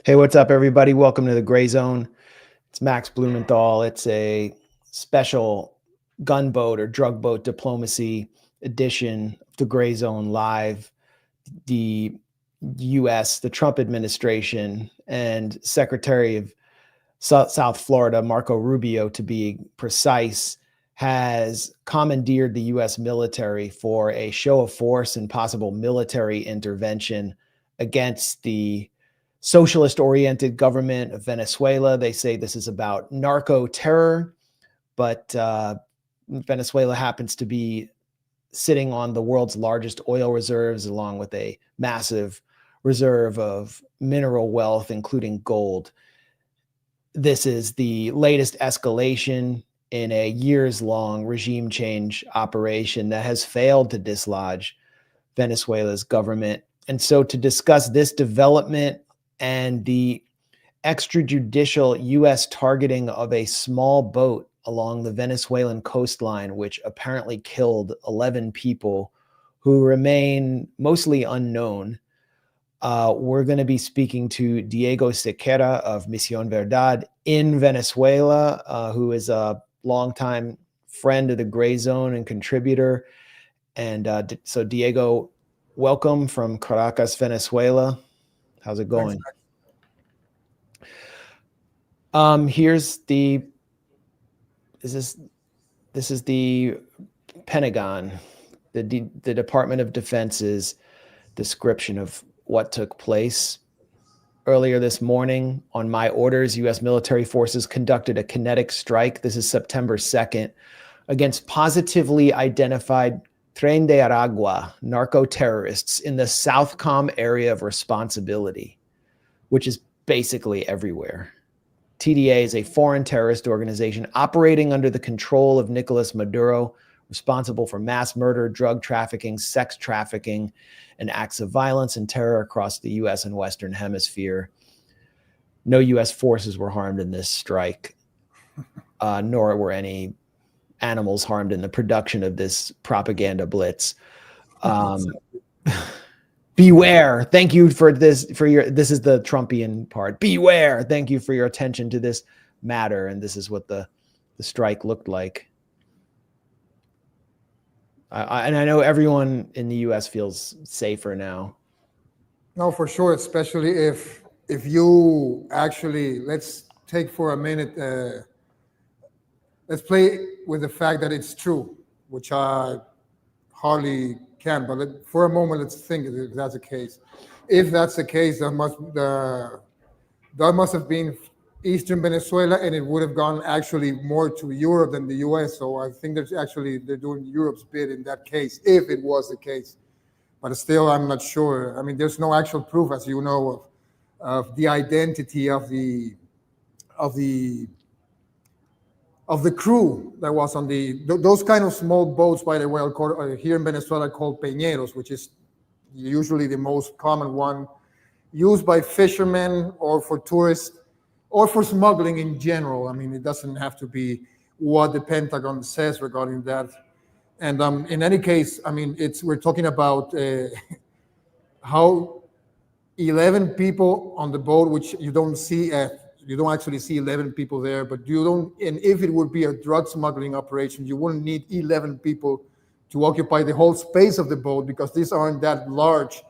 Hey, what's up, everybody? Welcome to the Grayzone. It's Max Blumenthal. It's a special gunboat or drug boat diplomacy edition of the Grayzone Live. The U.S., the Trump administration, and Secretary of South Florida, Marco Rubio, to be precise, has commandeered the U.S. military for a show of force and possible military intervention against the socialist-oriented government of Venezuela. They say this is about narco-terror, but Venezuela happens to be sitting on the world's largest oil reserves, along with a massive reserve of mineral wealth, including gold. This is the latest escalation in a years-long regime change operation that has failed to dislodge Venezuela's government. And so to discuss this development and the extrajudicial U.S. targeting of a small boat along the Venezuelan coastline, which apparently killed 11 people who remain mostly unknown, we're going to be speaking to Diego Sequera of Mision Verdad in Venezuela, who is a longtime friend of the Grayzone and contributor. And so, Diego, welcome from Caracus, Venezuela. How's it going? Here's the, this is the Pentagon, the Department of Defense's description of what took place. Earlier this morning, on my orders, U.S. military forces conducted a kinetic strike. This is September 2nd, against positively identified Tren de Aragua narco-terrorists in the Southcom area of responsibility, which is basically everywhere. TDA is a foreign terrorist organization operating under the control of Nicolas Maduro, responsible for mass murder, drug trafficking, sex trafficking, and acts of violence and terror across the U.S. and Western Hemisphere. No U.S. forces were harmed in this strike, nor were any animals harmed in the production of this propaganda blitz. Beware. Thank you for this, this is the Trumpian part. Beware. Thank you for your attention to this matter. And this is what the strike looked like. And I know everyone in the U.S. feels safer now. No, for sure, especially if you actually, let's take for a minute, let's play with the fact that it's true, which I hardly can, but for a moment, let's think if that's the case. If that's the case, that must have been Eastern Venezuela, and it would have gone actually more to Europe than the U.S. So I think they're doing Europe's bid in that case, if it was the case. But still, I'm not sure. I mean, there's no actual proof, as you know, of the identity of the crew that was on those kind of small boats, by the way, here in Venezuela called peñeros, which is usually the most common one, used by fishermen or for tourists or for smuggling in general. I mean, it doesn't have to be what the Pentagon says regarding that. And in any case, I mean, we're talking about how 11 people on the boat, which you don't actually see 11 people there, but and if it would be a drug smuggling operation, you wouldn't need 11 people to occupy the whole space of the boat, because these aren't that large,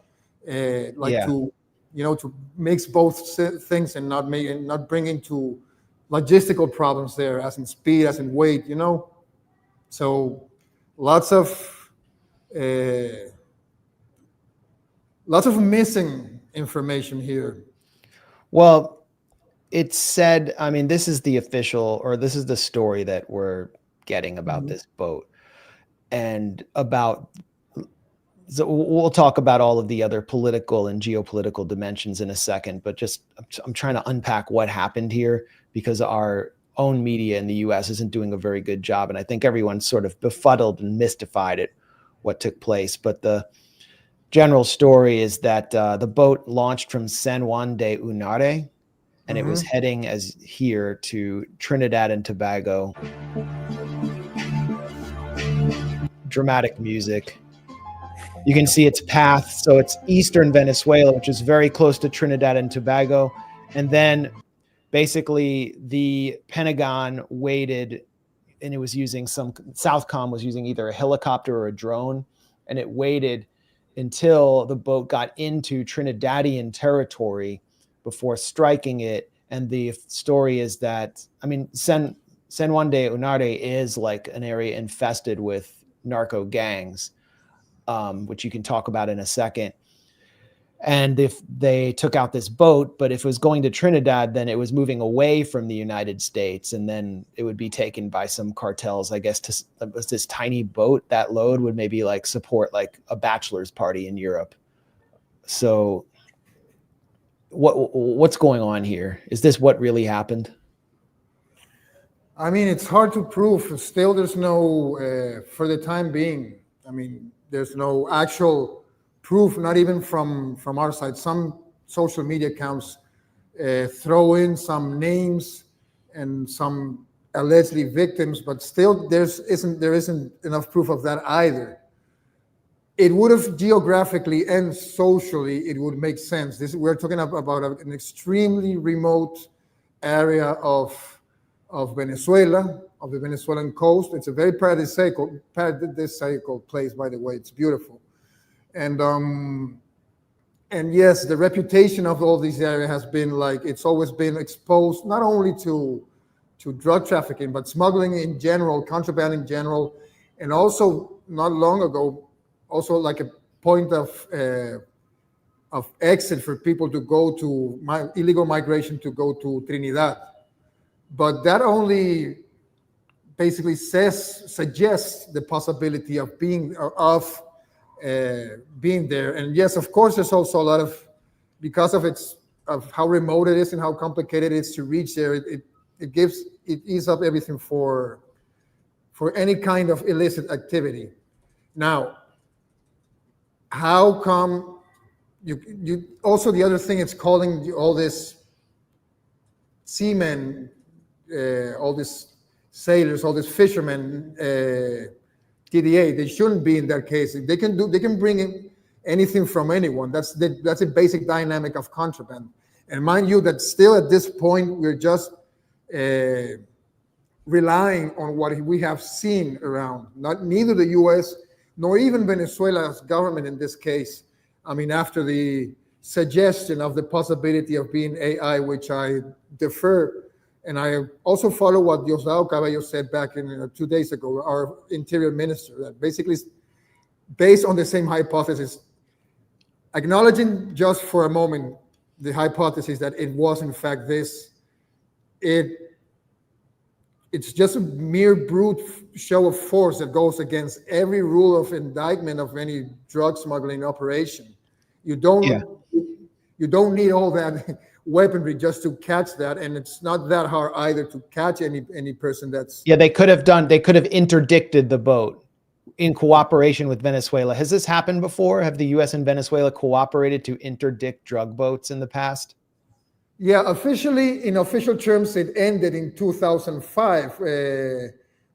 to mix both things and not bring into logistical problems there, as in speed, as in weight, So lots of missing information here. Well, it's said, I mean, this is the official, or this is the story that we're getting about this boat, and so we'll talk about all of the other political and geopolitical dimensions in a second, but I'm trying to unpack what happened here, because our own media in the U.S. isn't doing a very good job. And I think everyone's sort of befuddled and mystified at what took place. But the general story is that the boat launched from San Juan de Unare, and it was heading here to Trinidad and Tobago. Dramatic music. You can see its path. So it's eastern Venezuela, which is very close to Trinidad and Tobago. And then basically the Pentagon waited, and it was using Southcom was using either a helicopter or a drone, and it waited until the boat got into Trinidadian territory before striking it. And the story is that, I mean, San Juan de Unare is like an area infested with narco gangs, which you can talk about in a second. And if they took out this boat, but if it was going to Trinidad, then it was moving away from the United States, and then it would be taken by some cartels, I guess. This tiny boat, that load would maybe like support like a bachelor's party in Europe. So what's going on here? Is this what really happened? I mean, it's hard to prove. Still, there's no, for the time being, I mean, there's no actual proof, not even from our side. Some social media accounts throw in some names and some allegedly victims, but still there isn't enough proof of that either. It would have geographically and socially, it would make sense. We're talking about an extremely remote area of Venezuela, of the Venezuelan coast. It's a very paradisaical place, by the way. It's beautiful. And yes, the reputation of all these areas has been like, it's always been exposed not only to drug trafficking, but smuggling in general, contraband in general, and also not long ago, also like a point of exit for people to go to illegal migration to go to Trinidad. But that only basically suggests the possibility of being there. And yes, of course, there's also a lot of, because of how remote it is and how complicated it is to reach there, it eats up everything for any kind of illicit activity. Now, how come you also, the other thing, it's calling all this seamen, all these sailors, all these fishermen, TDA. They shouldn't be in that case. They can bring in anything from anyone. That's a basic dynamic of contraband. And mind you, that still at this point we're just relying on what we have seen around. Neither the U.S. nor even Venezuela's government in this case. I mean, after the suggestion of the possibility of being AI, which I defer. And I also follow what Diosdado Cabello said back in 2 days ago, our interior minister, that basically based on the same hypothesis, acknowledging just for a moment the hypothesis that it was in fact this, it's just a mere brute show of force that goes against every rule of indictment of any drug smuggling operation. You don't need all that weaponry just to catch that, and it's not that hard either to catch any person that's. Yeah, they could have interdicted the boat in cooperation with Venezuela. Has this happened before? Have the US and Venezuela cooperated to interdict drug boats in the past? Yeah, officially, in official terms, it ended in 2005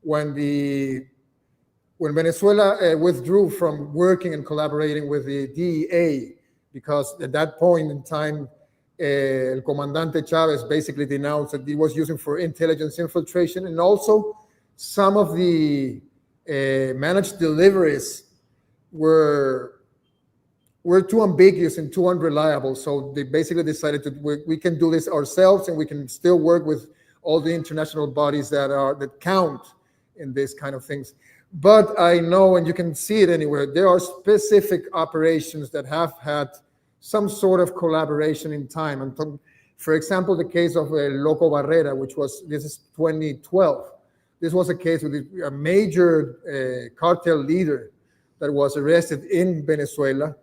when Venezuela withdrew from working and collaborating with the DEA, because at that point in time, El Comandante Chavez basically denounced that he was using for intelligence infiltration, and also some of the managed deliveries were too ambiguous and too unreliable. So they basically decided we can do this ourselves, and we can still work with all the international bodies that count in this kind of things. But I know, and you can see it anywhere, there are specific operations that have had some sort of collaboration in time. And for example, the case of Loco Barrera, this is 2012. This was a case with a major cartel leader that was arrested in Venezuela.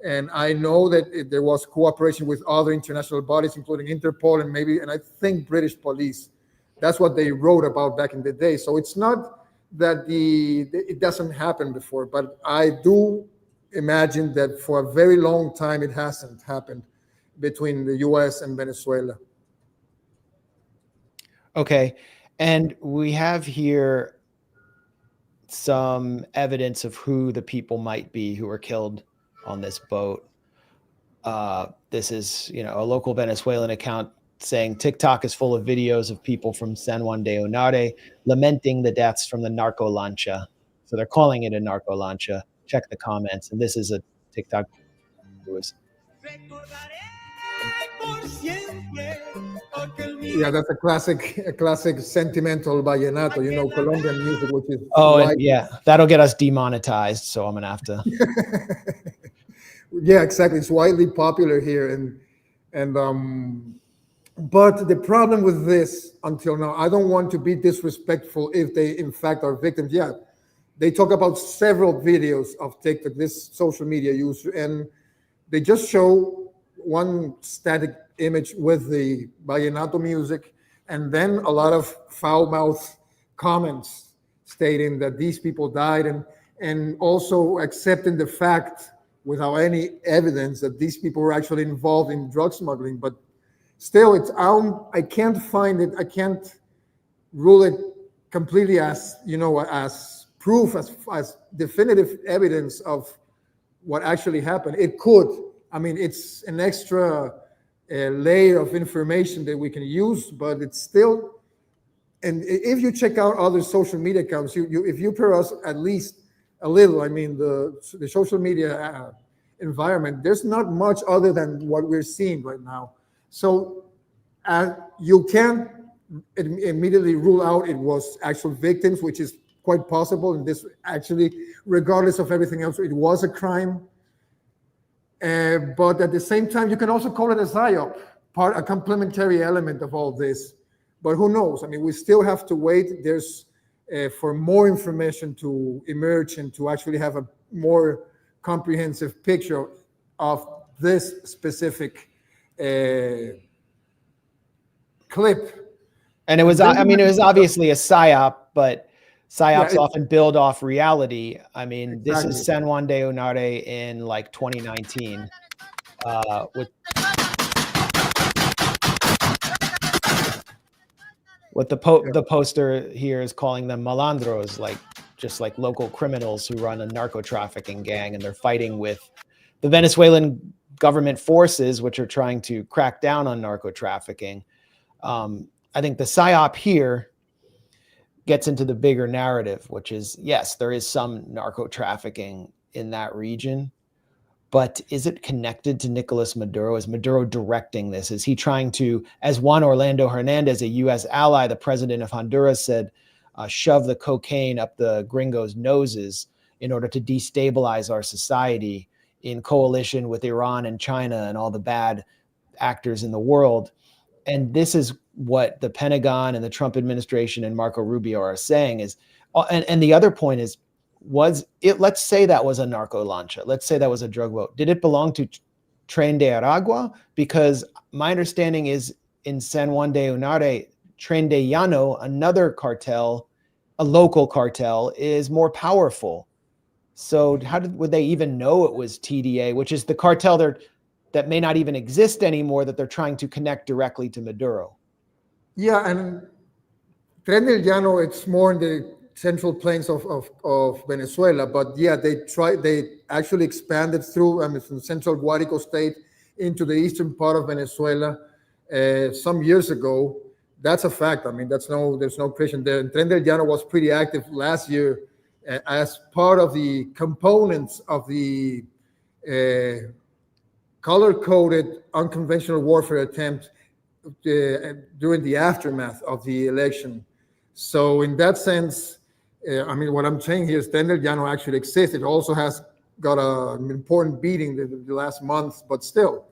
And I know that there was cooperation with other international bodies, including Interpol and I think British police. That's what they wrote about back in the day. So it's not that it doesn't happen before, but I do imagine that for a very long time it hasn't happened between the US and Venezuela. Okay. And we have here some evidence of who the people might be who were killed on this boat. This is, a local Venezuelan account saying TikTok is full of videos of people from San Juan de Onare lamenting the deaths from the narco lancha. So they're calling it a narco lancha. Check the comments. And this is a TikTok. Yeah, that's a classic sentimental vallenato, Colombian music, which is and yeah, that'll get us demonetized. So I'm gonna have to. Yeah, exactly. It's widely popular here, and but the problem with this until now, I don't want to be disrespectful if they in fact are victims. Yeah, they talk about several videos of TikTok, this social media use, and they just show one static image with the vallenato music, and then a lot of foul-mouthed comments stating that these people died, and also accepting the fact without any evidence that these people were actually involved in drug smuggling. But still, I can't find it. I can't rule it completely as as proof, as definitive evidence of what actually happened. It could. I mean, it's an extra layer of information that we can use, but it's still. And if you check out other social media accounts, if you pair us at least a little, I mean, the social media environment, there's not much other than what we're seeing right now. So you can't immediately rule out it was actual victims, which is quite possible. And this actually, regardless of everything else, it was a crime. But at the same time, you can also call it a psyop, a complementary element of all this. But who knows? I mean, we still have to wait. There's for more information to emerge and to actually have a more comprehensive picture of this specific clip. And it was, it was obviously a psyop, but psyops often build off reality. I mean, exactly. This is San Juan de Onare in like 2019 with the poster here is calling them malandros, just like local criminals who run a narco-trafficking gang, and they're fighting with the Venezuelan government forces, which are trying to crack down on narco-trafficking. I think the psyop here gets into the bigger narrative, which is, yes, there is some narco-trafficking in that region, but is it connected to Nicolas Maduro? Is Maduro directing this? Is he trying to, as Juan Orlando Hernandez, a U.S. ally, the president of Honduras, said, shove the cocaine up the gringos' noses in order to destabilize our society in coalition with Iran and China and all the bad actors in the world? And this is what the Pentagon and the Trump administration and Marco Rubio are saying is, and the other point is, let's say that was a narco lancha. Let's say that was a drug boat. Did it belong to Tren de Aragua? Because my understanding is in San Juan de Onare, Tren de Llano, another cartel, a local cartel, is more powerful. So would they even know it was TDA, which is the cartel that may not even exist anymore, that they're trying to connect directly to Maduro? Yeah, and Tren de Llano, it's more in the central plains of Venezuela, but yeah, they actually expanded through, from central Guárico state into the eastern part of Venezuela some years ago. That's a fact. I mean, there's no question there. And Tren de Llano was pretty active last year as part of the components of the color-coded unconventional warfare attempt during the aftermath of the election. So in that sense, what I'm saying here is Tren de Llano actually exists. It also has got an important beating the last month, but still.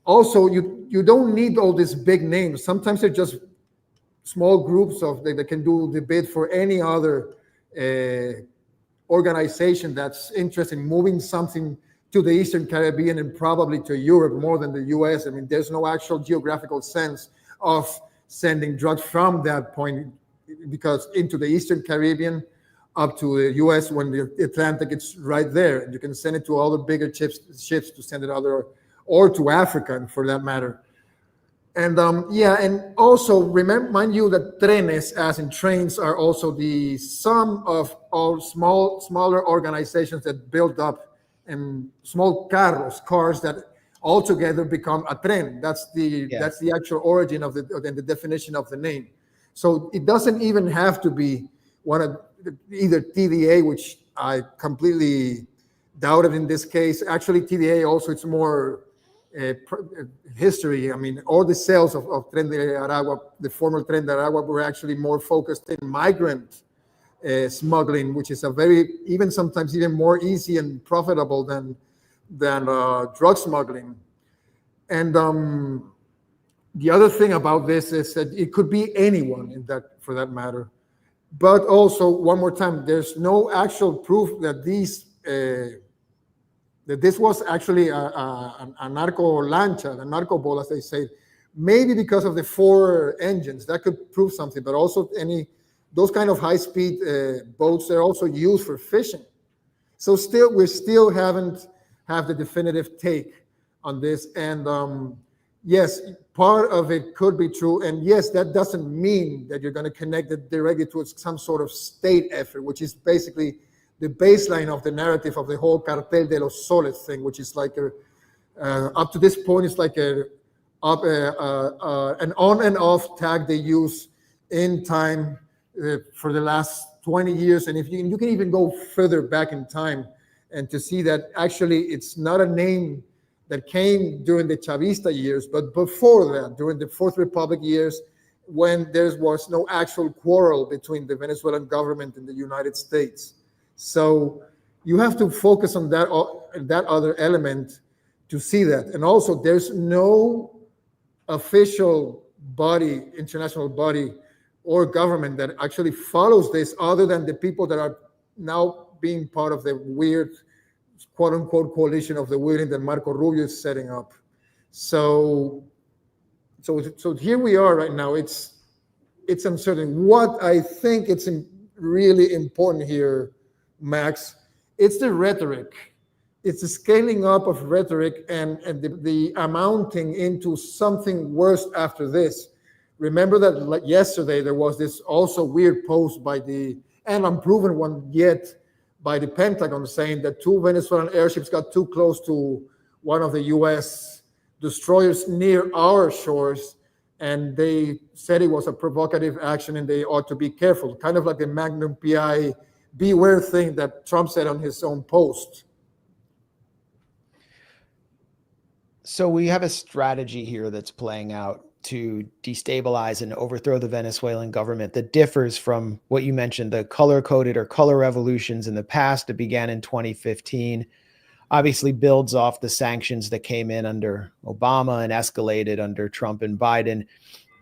Also, you don't need all these big names. Sometimes they're just small groups that can do the bid for any other organization that's interested in moving something to the Eastern Caribbean and probably to Europe more than the US. I mean, there's no actual geographical sense of sending drugs from that point, because into the Eastern Caribbean up to the US, when the Atlantic, it's right there. And you can send it to all the bigger ships to send it or to Africa for that matter. And and also mind you that trenes, as in trains, are also the sum of all smaller organizations that build up and small cars that altogether become a tren. That's Yes. the actual origin of the definition of the name. So it doesn't even have to be one of either TDA, which I completely doubted in this case. Actually, TDA also, it's more history. I mean, all the sales of Tren de Aragua, the former Tren de Aragua, were actually more focused in migrant smuggling, which is a very, even sometimes even more easy and profitable than drug smuggling. And the other thing about this is that it could be anyone in that, for that matter. But also, one more time, there's no actual proof that this was actually a narco lancha, a narco boat, as they say. Maybe because of the 4 engines, that could prove something. But also, those kind of high-speed boats, they're also used for fishing. So we still haven't have the definitive take on this. And yes, part of it could be true. And yes, that doesn't mean that you're going to connect it directly to some sort of state effort, which is basically the baseline of the narrative of the whole Cartel de los Soles thing, which is like up to this point, it's like an on and off tag they use in time for the last 20 years. And if you can even go further back in time and to see that actually it's not a name that came during the Chavista years, but before that, during the Fourth Republic years, when there was no actual quarrel between the Venezuelan government and the United States. So you have to focus on that other element to see that. And also, there's no official body, international body, or government that actually follows this other than the people that are now being part of the weird, quote unquote, coalition of the willing that Marco Rubio is setting up. So here we are right now. It's uncertain. What I think it's really important here, Max, it's the rhetoric. It's the scaling up of rhetoric and the amounting into something worse after this. Remember that yesterday there was this also weird post by the, and unproven one yet, by the Pentagon saying that 2 Venezuelan airships got too close to one of the US destroyers near our shores, and they said it was a provocative action and they ought to be careful, kind of like the Magnum PI beware thing that Trump said on his own post. So we have a strategy here that's playing out to destabilize and overthrow the Venezuelan government that differs from what you mentioned, the color-coded or color revolutions in the past that began in 2015, obviously builds off the sanctions that came in under Obama and escalated under Trump and Biden.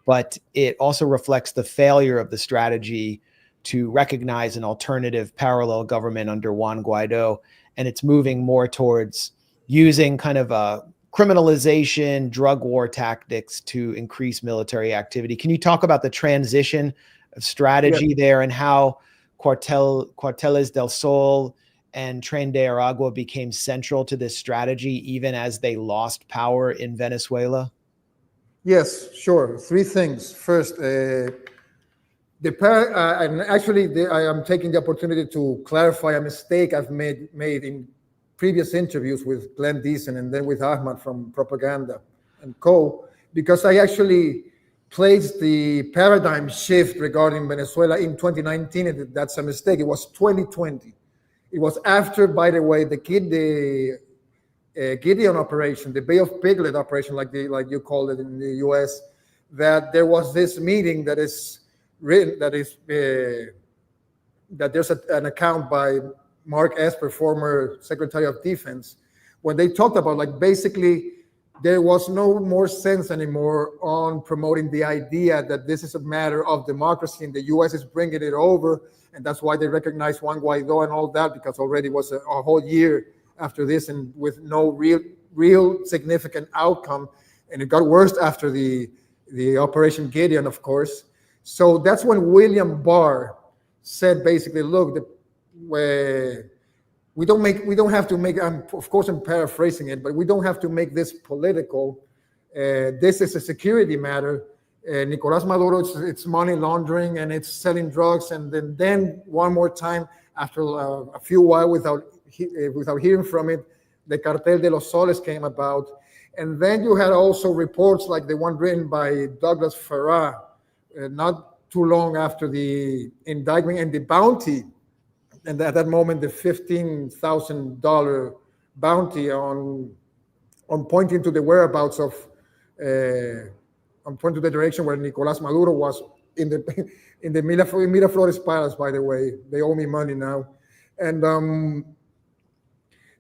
But it also reflects the failure of the strategy to recognize an alternative parallel government under Juan Guaido. And it's moving more towards using kind of a criminalization, drug war tactics to increase military activity. Can you talk about the transition of strategy there and how Cuarteles del Sol and Tren de Aragua became central to this strategy, even as they lost power in Venezuela? Yes, sure. 3 things. First, and actually, I am taking the opportunity to clarify a mistake I've made in previous interviews with Glenn Deason and then with Ahmad from Propaganda and Co., because I actually placed the paradigm shift regarding Venezuela in 2019, and that's a mistake. It was 2020. It was after, by the way, the Gideon operation, the Bay of Piglet operation, like you call it in the U.S., that there was this meeting that is written, that there's an account by Mark Esper, former Secretary of Defense, when they talked about, like, basically there was no more sense anymore on promoting the idea that this is a matter of democracy and the U.S. is bringing it over, and that's why they recognize Juan Guaido and all that, because already was a whole year after this and with no real significant outcome, and it got worse after the Operation Gideon, of course. So that's when William Barr said basically, look, we don't have to make, of course I'm paraphrasing it, but we don't have to make this political. This is a security matter. Nicolas Maduro, it's money laundering and it's selling drugs. And then one more time, after a few while without hearing from it, the Cartel de los Soles came about. And then you had also reports like the one written by Douglas Farrar, not too long after the indictment and the bounty, and at that moment, the $15,000 bounty on pointing to the whereabouts of, on pointing to the direction where Nicolas Maduro was in the Miraflores Palace. By the way, they owe me money now, and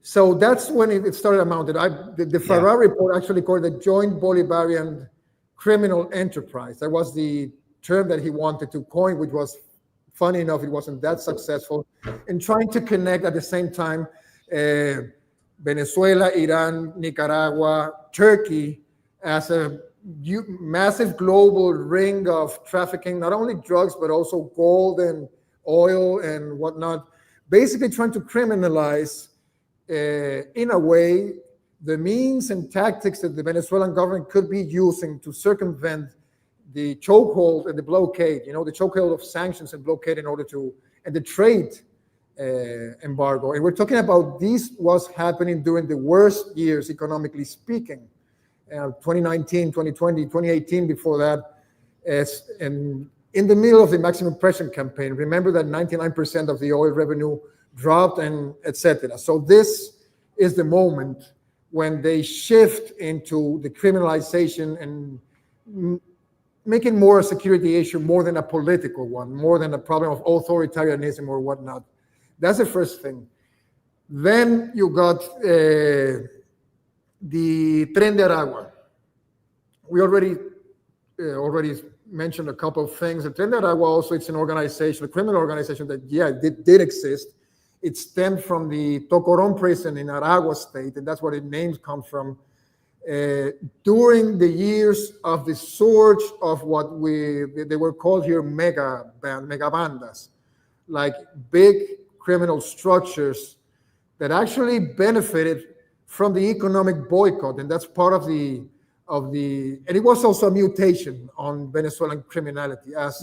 so that's when it started amounted. The Farrar report actually called it the Joint Bolivarian Criminal Enterprise. That was the term that he wanted to coin, which was, funny enough, it wasn't that successful, in trying to connect at the same time Venezuela, Iran, Nicaragua, Turkey as a massive global ring of trafficking, not only drugs, but also gold and oil and whatnot, basically trying to criminalize, in a way, the means and tactics that the Venezuelan government could be using to circumvent the chokehold and the blockade, the chokehold of sanctions and blockade and the trade embargo. And we're talking about this was happening during the worst years, economically speaking, 2019, 2020, 2018 before that, and in the middle of the maximum pressure campaign. Remember that 99% of the oil revenue dropped and etc. So this is the moment when they shift into the criminalization and making more a security issue more than a political one, more than a problem of authoritarianism or whatnot. That's the first thing. Then you got the Tren de Aragua. We already mentioned a couple of things. The Tren de Aragua also, it's an organization, a criminal organization that, did exist. It stemmed from the Tocorón prison in Aragua state, and that's where the names come from. During the years of the surge of what they were called here mega bandas, like big criminal structures that actually benefited from the economic boycott, and that's part of the and it was also a mutation on Venezuelan criminality as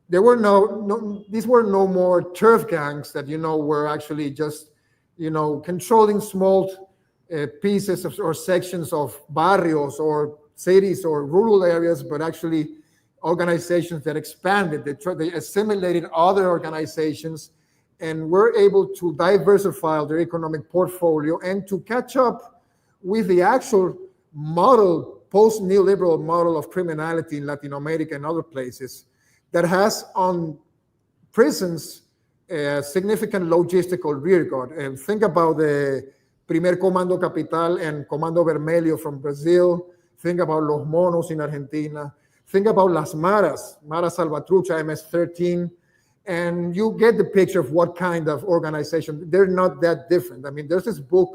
there were these were no more turf gangs that were actually just controlling small pieces or sections of barrios or cities or rural areas, but actually organizations that expanded. They assimilated other organizations and were able to diversify their economic portfolio and to catch up with the actual model, post-neoliberal model of criminality in Latin America and other places that has on prisons a significant logistical rearguard. And think about the Primer Comando Capital and Comando Vermelho from Brazil. Think about Los Monos in Argentina. Think about Las Maras, Mara Salvatrucha, MS-13. And you get the picture of what kind of organization. They're not that different. I mean, there's this book,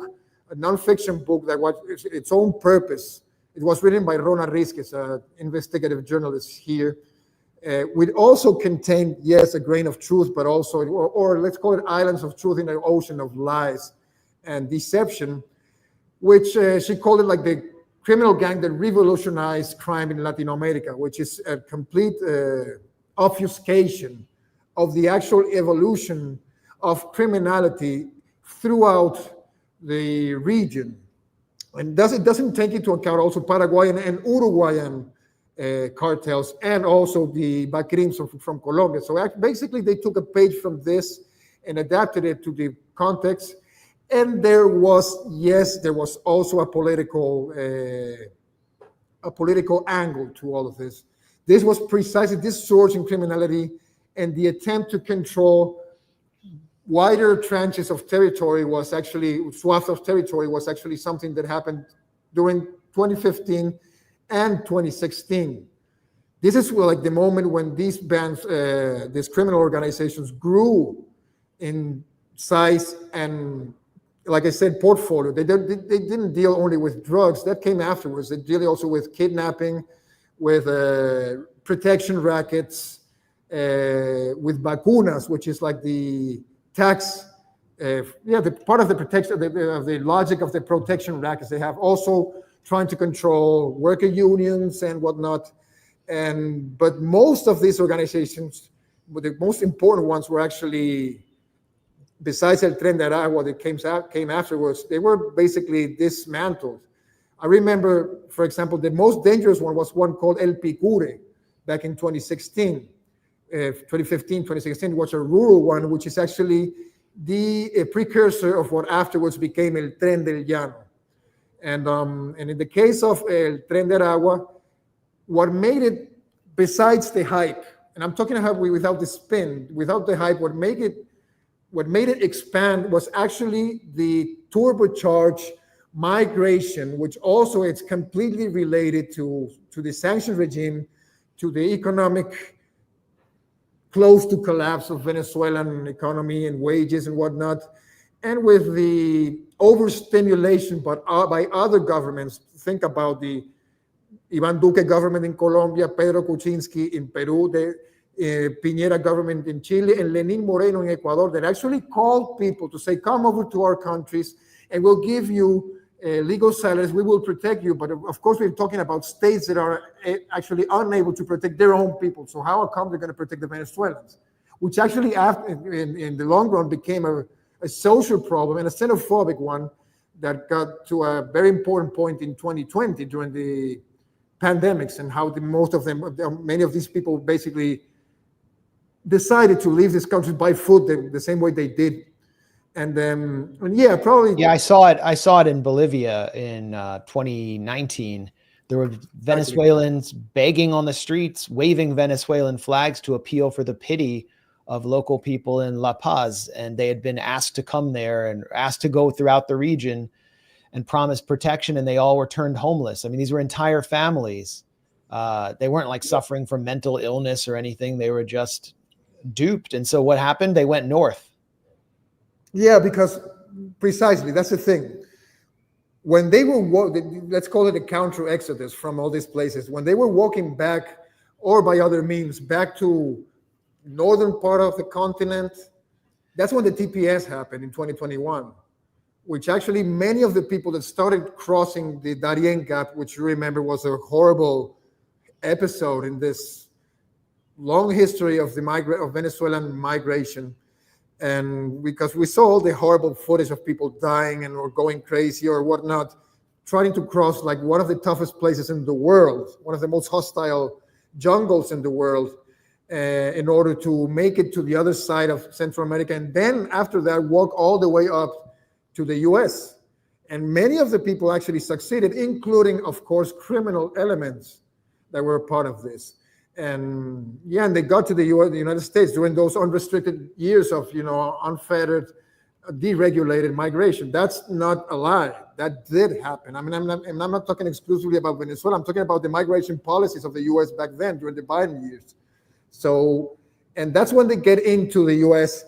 a nonfiction book that was its own purpose. It was written by Rona Rizquez, an investigative journalist here. Which also contained, yes, a grain of truth, but also, or let's call it islands of truth in an ocean of lies and deception, which she called it like the criminal gang that revolutionized crime in Latin America, which is a complete obfuscation of the actual evolution of criminality throughout the region. And it doesn't take into account also Paraguayan and Uruguayan cartels and also the Bacrims from Colombia. So basically they took a page from this and adapted it to the context. And there was also a political angle to all of this. This was precisely this surge in criminality and the attempt to control wider tranches of territory swaths of territory was actually something that happened during 2015 and 2016. This is like the moment when these bands, these criminal organizations grew in size and, like I said, portfolio. They didn't deal only with drugs. That came afterwards. They deal also with kidnapping, with protection rackets, with vacunas, which is like the tax, the part of the protection, of the logic of the protection rackets. They have also trying to control worker unions and whatnot. But most of these organizations, the most important ones, were actually besides El Tren de Aragua that came afterwards, they were basically dismantled. I remember, for example, the most dangerous one was one called El Picure back in 2016. 2015, 2016 was a rural one, which is actually the precursor of what afterwards became El Tren del Llano. And in the case of El Tren de Aragua, what made it, besides the hype, and I'm talking about without the spin, without the hype, what made it expand was actually the turbocharged migration, which also it's completely related to the sanction regime, to the economic close to collapse of Venezuelan economy and wages and whatnot, and with the overstimulation by other governments. Think about the Iván Duque government in Colombia, Pedro Kuczynski in Peru, the Piñera government in Chile, and Lenín Moreno in Ecuador, that actually called people to say, come over to our countries and we'll give you legal salaries, we will protect you. But of course, we're talking about states that are actually unable to protect their own people. So how come they're going to protect the Venezuelans? Which actually, in the long run, became a social problem and a xenophobic one that got to a very important point in 2020 during the pandemics, and how many of these people basically decided to leave this country by foot the same way they did. And probably. Yeah, I saw it in Bolivia in 2019. There were Venezuelans begging on the streets, waving Venezuelan flags to appeal for the pity of local people in La Paz. And they had been asked to come there and asked to go throughout the region and promised protection. And they all were turned homeless. I mean, these were entire families. They weren't like suffering from mental illness or anything. They were just duped. And so what happened? They went north. Yeah, because precisely, that's the thing. When they were, let's call it a counter exodus from all these places, when they were walking back, or by other means, back to northern part of the continent, that's when the TPS happened in 2021, which actually many of the people that started crossing the Darien Gap, which you remember was a horrible episode in this long history of of Venezuelan migration. And because we saw all the horrible footage of people dying and or going crazy or whatnot, trying to cross like one of the toughest places in the world, one of the most hostile jungles in the world, in order to make it to the other side of Central America. And then after that, walk all the way up to the US. And many of the people actually succeeded, including, of course, criminal elements that were a part of this. And they got to the United States during those unrestricted years of, unfettered, deregulated migration. That's not a lie. That did happen. I mean, I'm not talking exclusively about Venezuela. I'm talking about the migration policies of the U.S. back then during the Biden years. So, and that's when they get into the U.S.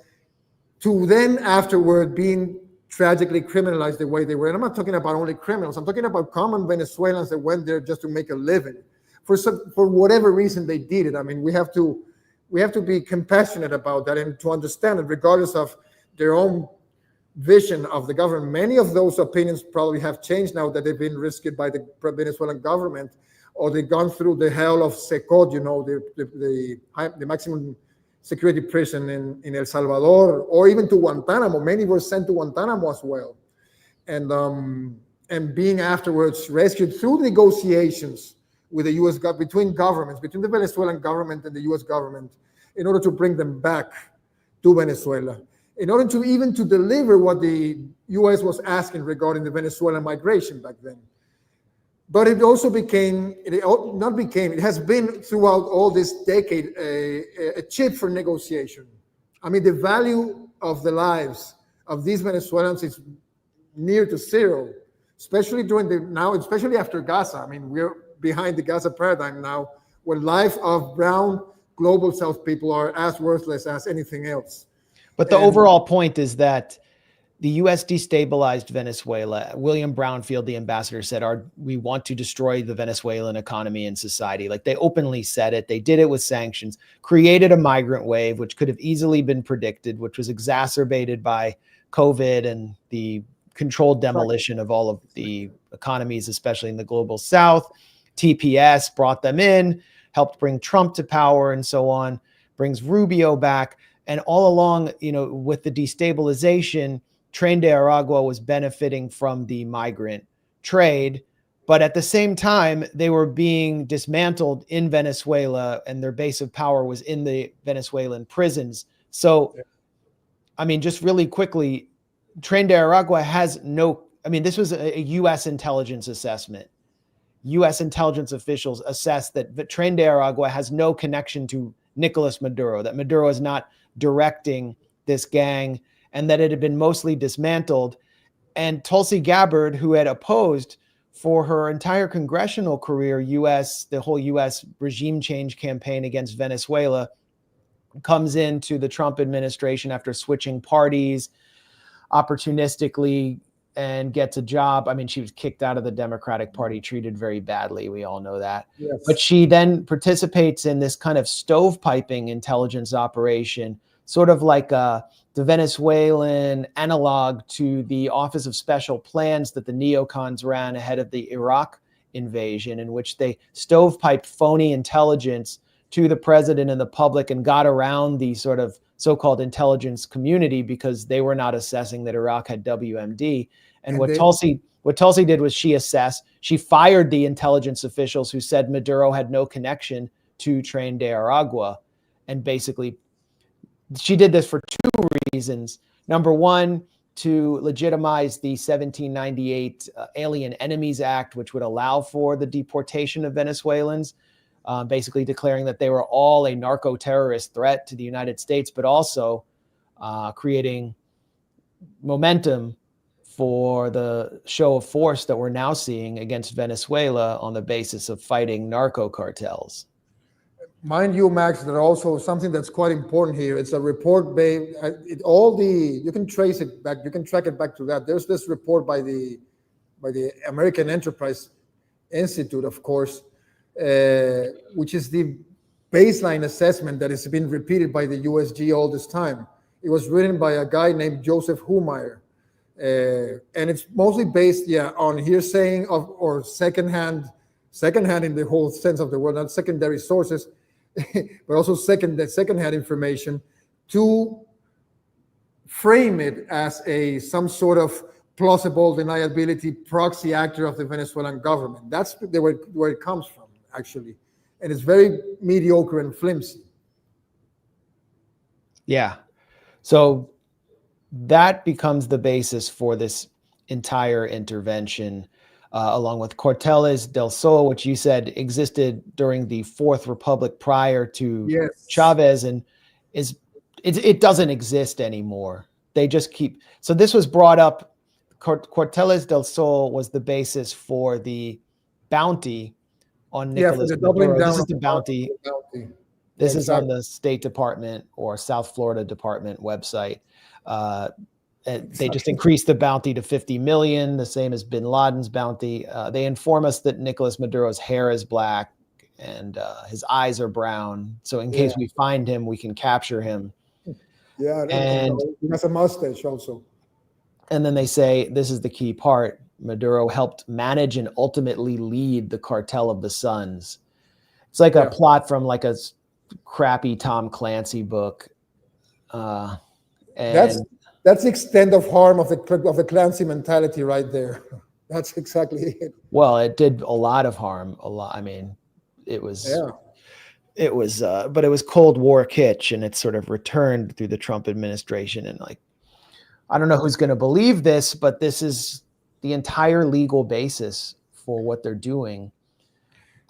to then afterward being tragically criminalized the way they were. And I'm not talking about only criminals. I'm talking about common Venezuelans that went there just to make a living. For whatever reason they did it. I mean, we have to be compassionate about that and to understand it, regardless of their own vision of the government. Many of those opinions probably have changed now that they've been risked by the Venezuelan government, or they've gone through the hell of Sequera, the maximum security prison in El Salvador, or even to Guantanamo. Many were sent to Guantanamo as well, and being afterwards rescued through negotiations with the U.S. between governments, between the Venezuelan government and the U.S. government, in order to bring them back to Venezuela, in order to even to deliver what the U.S. was asking regarding the Venezuelan migration back then. But it also it has been throughout all this decade a chip for negotiation. I mean, the value of the lives of these Venezuelans is near to zero, especially especially after Gaza. I mean, we're behind the Gaza paradigm now, where life of brown global South people are as worthless as anything else. But the overall point is that the U.S. destabilized Venezuela. William Brownfield, the ambassador, said, we want to destroy the Venezuelan economy and society. Like, they openly said it. They did it with sanctions, created a migrant wave, which could have easily been predicted, which was exacerbated by COVID and the controlled demolition of all of the economies, especially in the global South. TPS brought them in, helped bring Trump to power and so on, brings Rubio back. And all along, with the destabilization, Tren de Aragua was benefiting from the migrant trade. But at the same time, they were being dismantled in Venezuela, and their base of power was in the Venezuelan prisons. So, I mean, just really quickly, Tren de Aragua has no, I mean, this was a U.S. intelligence assessment. U.S. intelligence officials assessed that Tren de Aragua has no connection to Nicolas Maduro, that Maduro is not directing this gang, and that it had been mostly dismantled. And Tulsi Gabbard, who had opposed for her entire congressional career the whole U.S. regime change campaign against Venezuela, comes into the Trump administration after switching parties opportunistically and gets a job. I mean, she was kicked out of the Democratic Party, treated very badly. We all know that. Yes. But she then participates in this kind of stovepiping intelligence operation, sort of like the Venezuelan analog to the Office of Special Plans that the neocons ran ahead of the Iraq invasion, in which they stovepiped phony intelligence to the president and the public and got around the sort of so-called intelligence community because they were not assessing that Iraq had WMD. And what Tulsi did was she fired the intelligence officials who said Maduro had no connection to Tren de Aragua. And basically, she did this for two reasons. Number one, to legitimize the 1798 Alien Enemies Act, which would allow for the deportation of Venezuelans, basically declaring that they were all a narco-terrorist threat to the United States, but also creating momentum for the show of force that we're now seeing against Venezuela on the basis of fighting narco cartels. Mind you, Max, there are also something that's quite important here. It's a report you can trace it back, you can track it back to that. There's this report by the American Enterprise Institute, of course, which is the baseline assessment that has been repeated by the USG all this time. It was written by a guy named Joseph Humeyer, and it's mostly based, on hearsay or secondhand in the whole sense of the word, not secondary sources, but also secondhand information, to frame it as some sort of plausible deniability proxy actor of the Venezuelan government. That's where it comes from, actually. And it's very mediocre and flimsy. Yeah. So that becomes the basis for this entire intervention, along with Carteles del Sol, which you said existed during the Fourth Republic prior to Chavez, and it doesn't exist anymore. They just keep. So this was brought up. Carteles del Sol was the basis for the bounty on Nicolas Maduro. This is the bounty. This is on the State Department or South Florida Department website. They just increased the bounty to 50 million, the same as bin Laden's bounty. They inform us that Nicolas Maduro's hair is black and his eyes are brown. So in case we find him, we can capture him. Yeah, and he has a mustache also. And then they say, this is the key part, Maduro helped manage and ultimately lead the Cartel of the Suns. It's like a plot from like a crappy Tom Clancy book. And that's the extent of harm of the Clancy mentality right there. That's exactly it. Well, it did a lot of harm. I mean, it was but it was Cold War kitsch, and it's sort of returned through the Trump administration. And like, I don't know who's going to believe this, but this is the entire legal basis for what they're doing.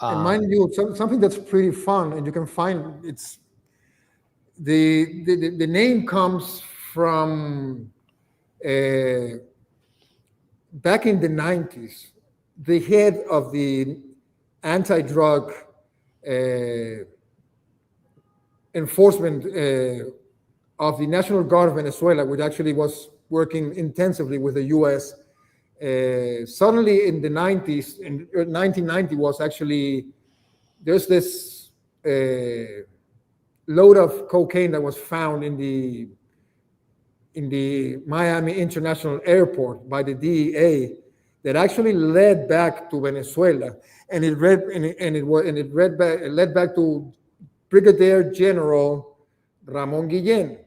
And mind you, something that's pretty fun, and you can find it's the name comes from back in the 90s, the head of the anti-drug enforcement of the National Guard of Venezuela, which actually was working intensively with the U.S. Suddenly in the 90s, in 1990 was actually, there's this load of cocaine that was found in the Miami International Airport by the DEA that actually led back to Venezuela, and it led back to Brigadier General Ramon Guillén,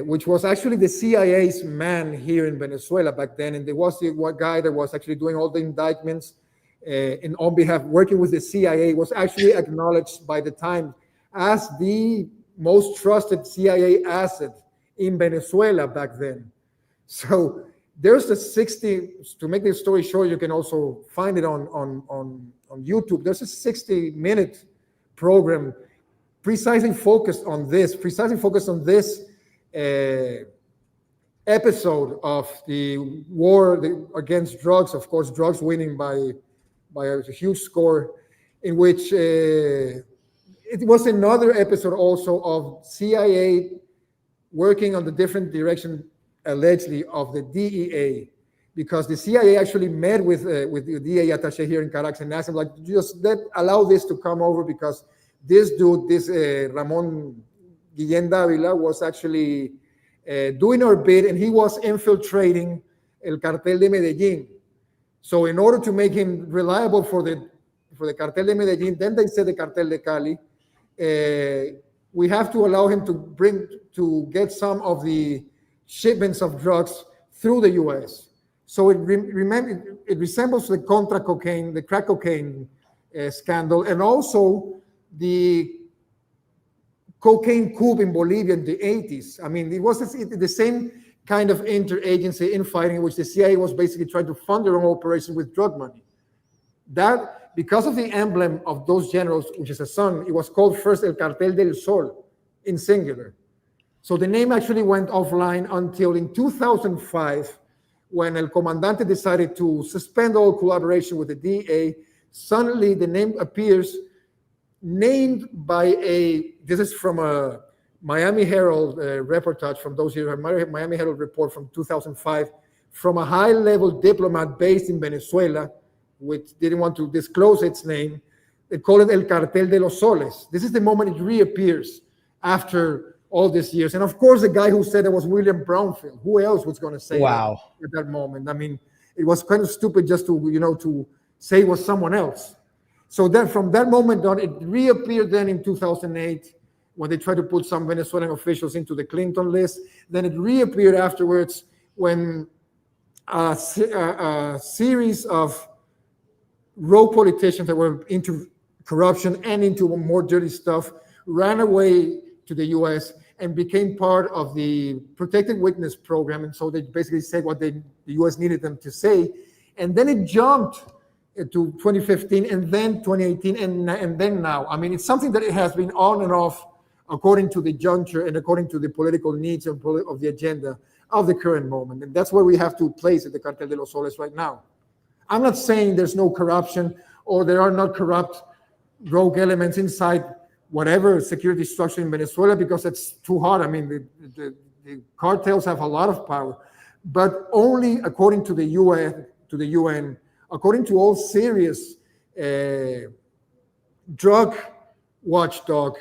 which was actually the CIA's man here in Venezuela back then. And there was the one guy that was actually doing all the indictments and on behalf, working with the CIA, was actually acknowledged by the Times as the most trusted CIA asset in Venezuela back then. So there's a 60, to make this story short, you can also find it on YouTube. There's a 60-minute program precisely focused on this episode of the war against drugs, of course, drugs winning by a huge score, in which it was another episode also of CIA working on the different direction, allegedly, of the DEA, because the CIA actually met with the DEA attaché here in Caracas and asked him, like, just allow this to come over, because this dude, Ramon Guillén Dávila, was actually doing our bid, and he was infiltrating el cartel de Medellín. So in order to make him reliable for the cartel de Medellín, then they said the cartel de Cali, we have to allow him to get some of the shipments of drugs through the U.S. So it resembles the Contra cocaine, the crack cocaine scandal, and also the cocaine coup in Bolivia in the 80s. I mean, it was the same kind of interagency infighting in which the CIA was basically trying to fund their own operation with drug money. That, because of the emblem of those generals, which is a sun, it was called first El Cartel del Sol, in singular. So the name actually went offline until in 2005, when El Comandante decided to suspend all collaboration with the DEA. Suddenly the name appears named by this is from a Miami Herald reportage from those years, Miami Herald report from 2005, from a high-level diplomat based in Venezuela, which didn't want to disclose its name. They call it El Cartel de los Soles. This is the moment it reappears after all these years. And of course, the guy who said it was William Brownfield. Who else was going to say that at that moment? I mean, it was kind of stupid just to say it was someone else. So then from that moment on, it reappeared then in 2008 when they tried to put some Venezuelan officials into the Clinton list. Then it reappeared afterwards when a series of rogue politicians that were into corruption and into more dirty stuff ran away to the U.S. and became part of the protected witness program. And so they basically said what the U.S. needed them to say. And then it jumped to 2015 and then 2018 and then now. I mean, it's something that it has been on and off according to the juncture and according to the political needs of the agenda of the current moment. And that's where we have to place it, the Cartel de los Soles right now. I'm not saying there's no corruption or there are not corrupt rogue elements inside whatever security structure in Venezuela, because it's too hard. I mean, the cartels have a lot of power, but only according to the UN, according to all serious drug watchdog,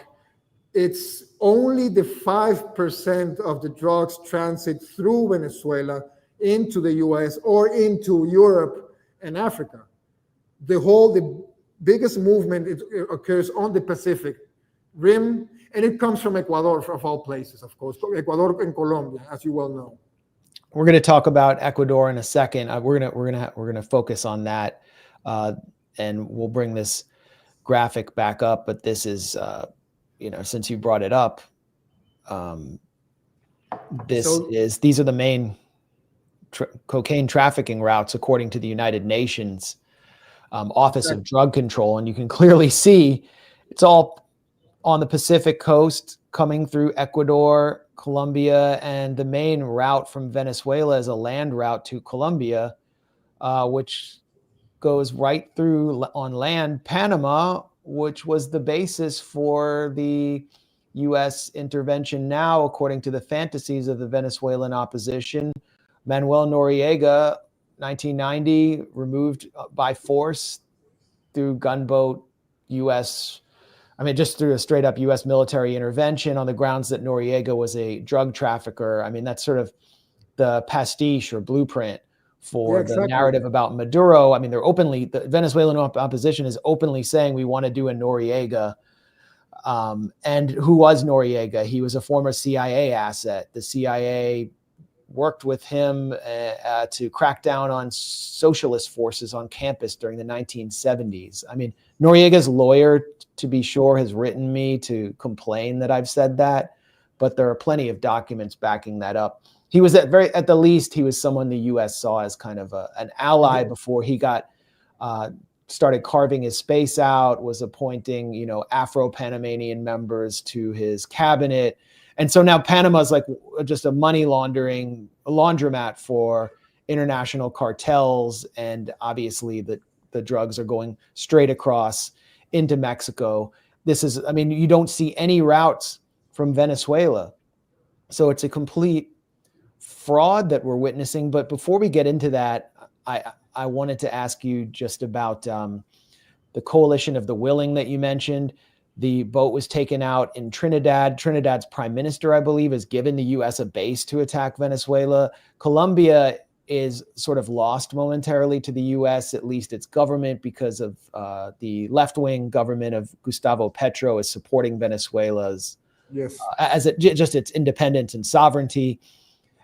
it's only the 5% of the drugs transit through Venezuela into the US or into Europe and Africa. The biggest movement it occurs on the Pacific Rim, and it comes from Ecuador, of all places, of course. Ecuador and Colombia, as you well know. We're going to talk about Ecuador in a second. We're going to focus on that, and we'll bring this graphic back up. But this is, since you brought it up, these are the main cocaine trafficking routes according to the United Nations Office of Drug Control, and you can clearly see it's all on the Pacific coast, coming through Ecuador, Colombia, and the main route from Venezuela is a land route to Colombia, which goes right through on land Panama, which was the basis for the U.S. intervention now, according to the fantasies of the Venezuelan opposition. Manuel Noriega, 1990, removed by force through gunboat just through a straight up U.S. military intervention on the grounds that Noriega was a drug trafficker. I mean, that's sort of the pastiche or blueprint for the narrative about Maduro. I mean, the Venezuelan opposition is openly saying we want to do a Noriega And who was Noriega? He was a former CIA asset. The CIA worked with him to crack down on socialist forces on campus during the 1970s. I mean, Noriega's lawyer, to be sure, has written me to complain that I've said that, but there are plenty of documents backing that up. He was at the least, he was someone the U.S. saw as kind of an ally before he got started carving his space out, was appointing, Afro-Panamanian members to his cabinet. And so now Panama's like just a money laundromat for international cartels. And obviously the drugs are going straight across into Mexico. You don't see any routes from Venezuela. So it's a complete fraud that we're witnessing. But before we get into that, I wanted to ask you just about the coalition of the willing that you mentioned. The boat was taken out in Trinidad. Trinidad's prime minister, I believe, has given the U.S. a base to attack Venezuela. Colombia is sort of lost momentarily to the U.S., at least its government, because of the left-wing government of Gustavo Petro is supporting Venezuela's just its independence and sovereignty.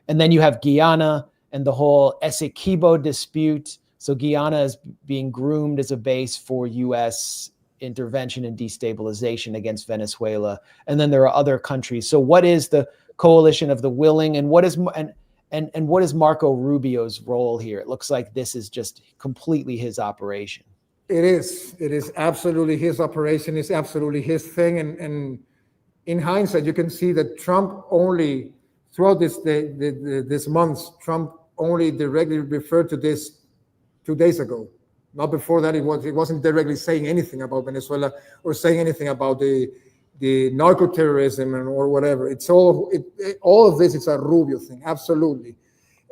And then you have Guyana and the whole Essequibo dispute. So Guyana is being groomed as a base for U.S. intervention and destabilization against Venezuela. And then there are other countries. So what is the coalition of the willing, and what is Marco Rubio's role here? It looks like this is just completely his operation. It is absolutely his operation. It's absolutely his thing. And in hindsight, you can see that Trump only, throughout this month, Trump only directly referred to this 2 days ago. Not before that, it wasn't directly saying anything about Venezuela or saying anything about the narco-terrorism or whatever. It's all of this. It's a Rubio thing, absolutely.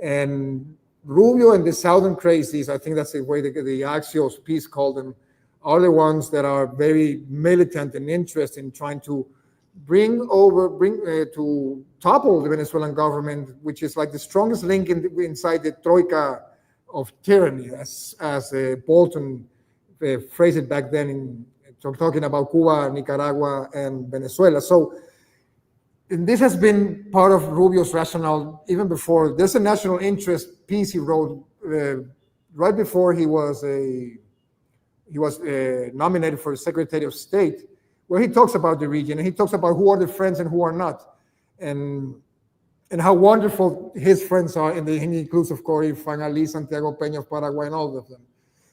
And Rubio and the Southern crazies, I think that's the way the Axios piece called them, are the ones that are very militant and interested in trying to to topple the Venezuelan government, which is like the strongest link inside the troika of tyranny, as Bolton phrased it back then, talking about Cuba, Nicaragua, and Venezuela. So, and this has been part of Rubio's rationale even before. There's a national interest piece he wrote right before he was nominated for Secretary of State, where he talks about the region and he talks about who are the friends and who are not, and how wonderful his friends are. And he includes, of course, Fangalí, Santiago Peña of Paraguay, and all of them.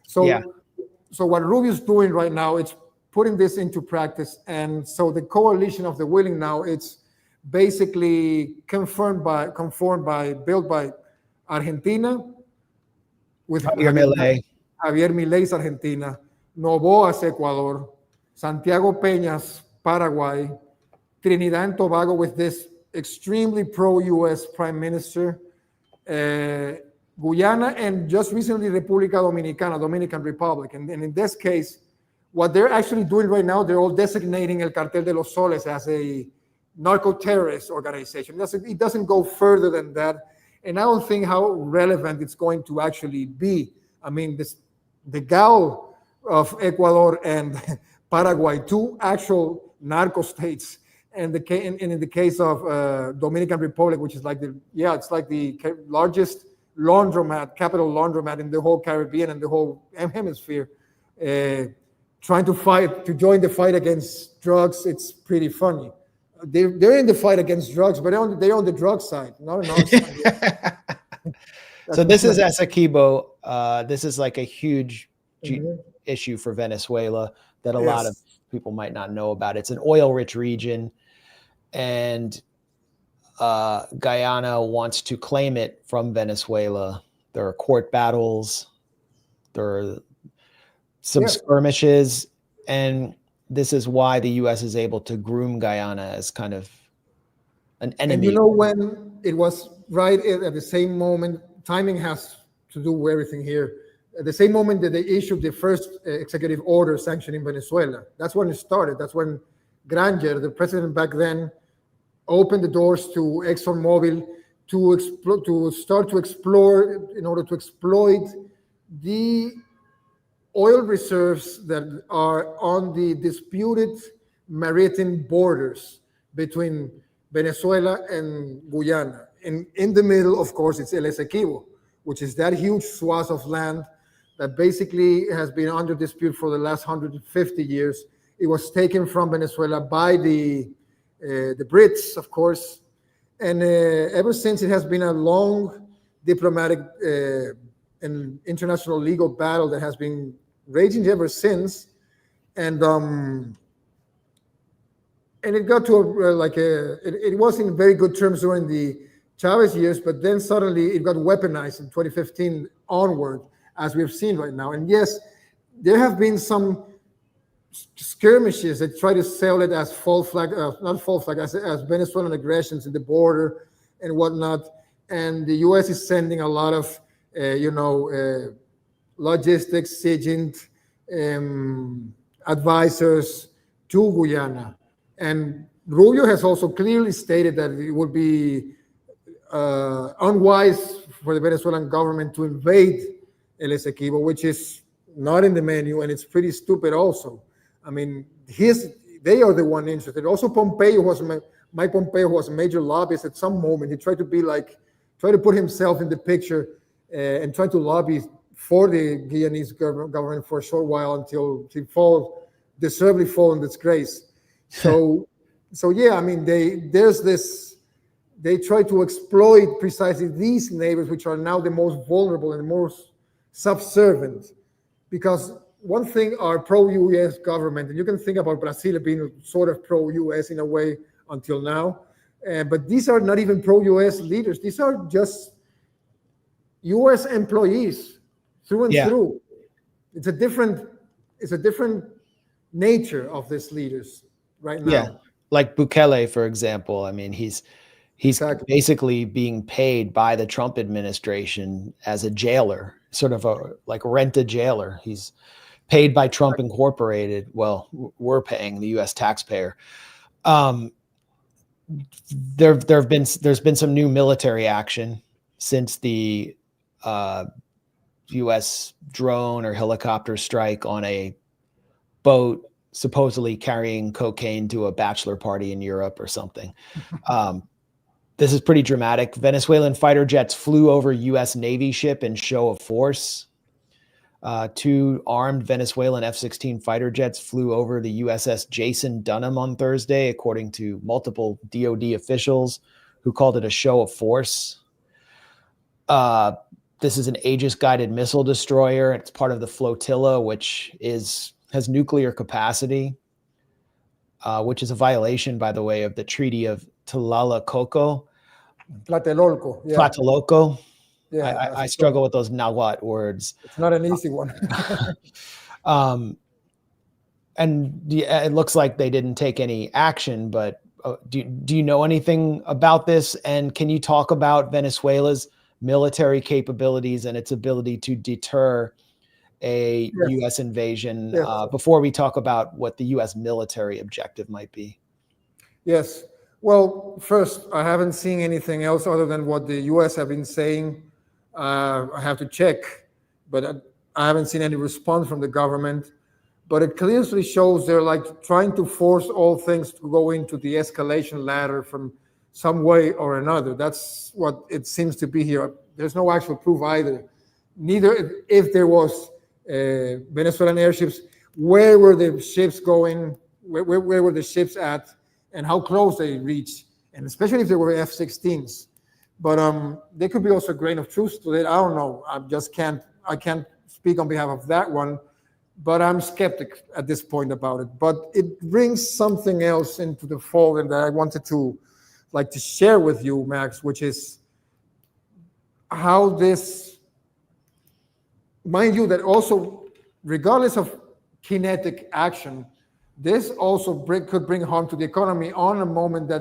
So what Rubio's doing right now, it's putting this into practice. And so the coalition of the willing now, it's basically built by Argentina, with Javier Milei's Argentina, Noboa's Ecuador, Santiago Peña's Paraguay, Trinidad and Tobago with this extremely pro-U.S. prime minister, Guyana, and just recently República Dominicana, Dominican Republic. And in this case, what they're actually doing right now, they're all designating El Cartel de los Soles as a narco-terrorist organization. It doesn't go further than that. And I don't think how relevant it's going to actually be. I mean, the GAO of Ecuador and Paraguay, two actual narco states, and in the case of Dominican Republic, which is like the largest capital laundromat in the whole Caribbean and the whole hemisphere, trying to join the fight against drugs. It's pretty funny. They're in the fight against drugs, but they're on the drug side, not on our side. So this is Essequibo. This is like a huge issue for Venezuela that a lot of people might not know about. It's an oil-rich region, and Guyana wants to claim it from Venezuela. There are court battles. There are some skirmishes, and this is why the U.S. is able to groom Guyana as kind of an enemy. And when it was right at the same moment, timing has to do with everything here. At the same moment that they issued the first executive order sanctioning Venezuela, that's when it started. That's when Granger, the president back then, opened the doors to ExxonMobil to start to explore in order to exploit the oil reserves that are on the disputed maritime borders between Venezuela and Guyana. And in the middle, of course, it's El Essequibo, which is that huge swath of land that basically has been under dispute for the last 150 years. It was taken from Venezuela by the Brits, of course, and ever since it has been a long diplomatic and international legal battle that has been raging ever since, and it got to it was in very good terms during the Chavez years, but then suddenly it got weaponized in 2015 onward, as we've seen right now. And yes, there have been some skirmishes that try to sell it as as Venezuelan aggressions in the border and whatnot. And the U.S. is sending a lot of, logistics, agent, advisors to Guyana. And Rubio has also clearly stated that it would be unwise for the Venezuelan government to invade El Essequibo, which is not in the menu, and it's pretty stupid also. I mean, they are the one interested. Also, Mike Pompeo was a major lobbyist at some moment. He tried to put himself in the picture and try to lobby for the Guyanese government for a short while until he deservedly fall in disgrace. So yeah, I mean, they try to exploit precisely these neighbors, which are now the most vulnerable and the most subservient, because one thing are pro-US government, and you can think about Brazil being sort of pro-US in a way until now, but these are not even pro-US leaders. These are just US employees through and through. It's a different nature of these leaders right now. Yeah, like Bukele, for example. I mean, he's Exactly. basically being paid by the Trump administration as a jailer, sort of rent a jailer. He's paid by Trump Incorporated. Well, we're paying the U.S. taxpayer. There's been some new military action since the U.S. drone or helicopter strike on a boat supposedly carrying cocaine to a bachelor party in Europe or something. This is pretty dramatic. Venezuelan fighter jets flew over U.S. Navy ship in show of force. 2 armed Venezuelan F-16 fighter jets flew over the USS Jason Dunham on Thursday, according to multiple DoD officials who called it a show of force. This is an Aegis-guided missile destroyer. It's part of the flotilla, which has nuclear capacity, which is a violation, by the way, of the Treaty of Tlatelolco. Yeah. Tlatelolco. Yeah, I struggle with those Nahuatl words. It's not an easy one. And it looks like they didn't take any action, but do you know anything about this? And can you talk about Venezuela's military capabilities and its ability to deter a U.S. invasion before we talk about what the U.S. military objective might be? Yes. Well, first, I haven't seen anything else other than what the U.S. have been saying. I have to check, but I haven't seen any response from the government. But it clearly shows they're like trying to force all things to go into the escalation ladder from some way or another. That's what it seems to be here. There's no actual proof either. Neither if there was Venezuelan airships, where were the ships going, where were the ships at, and how close they reached, and especially if they were F-16s. But there could be also a grain of truth to it. I don't know. I can't speak on behalf of that one, but I'm skeptic at this point about it. But it brings something else into the fold, and that I wanted to share with you, Max, which is how this, mind you, that also, regardless of kinetic action, this also could bring harm to the economy on a moment that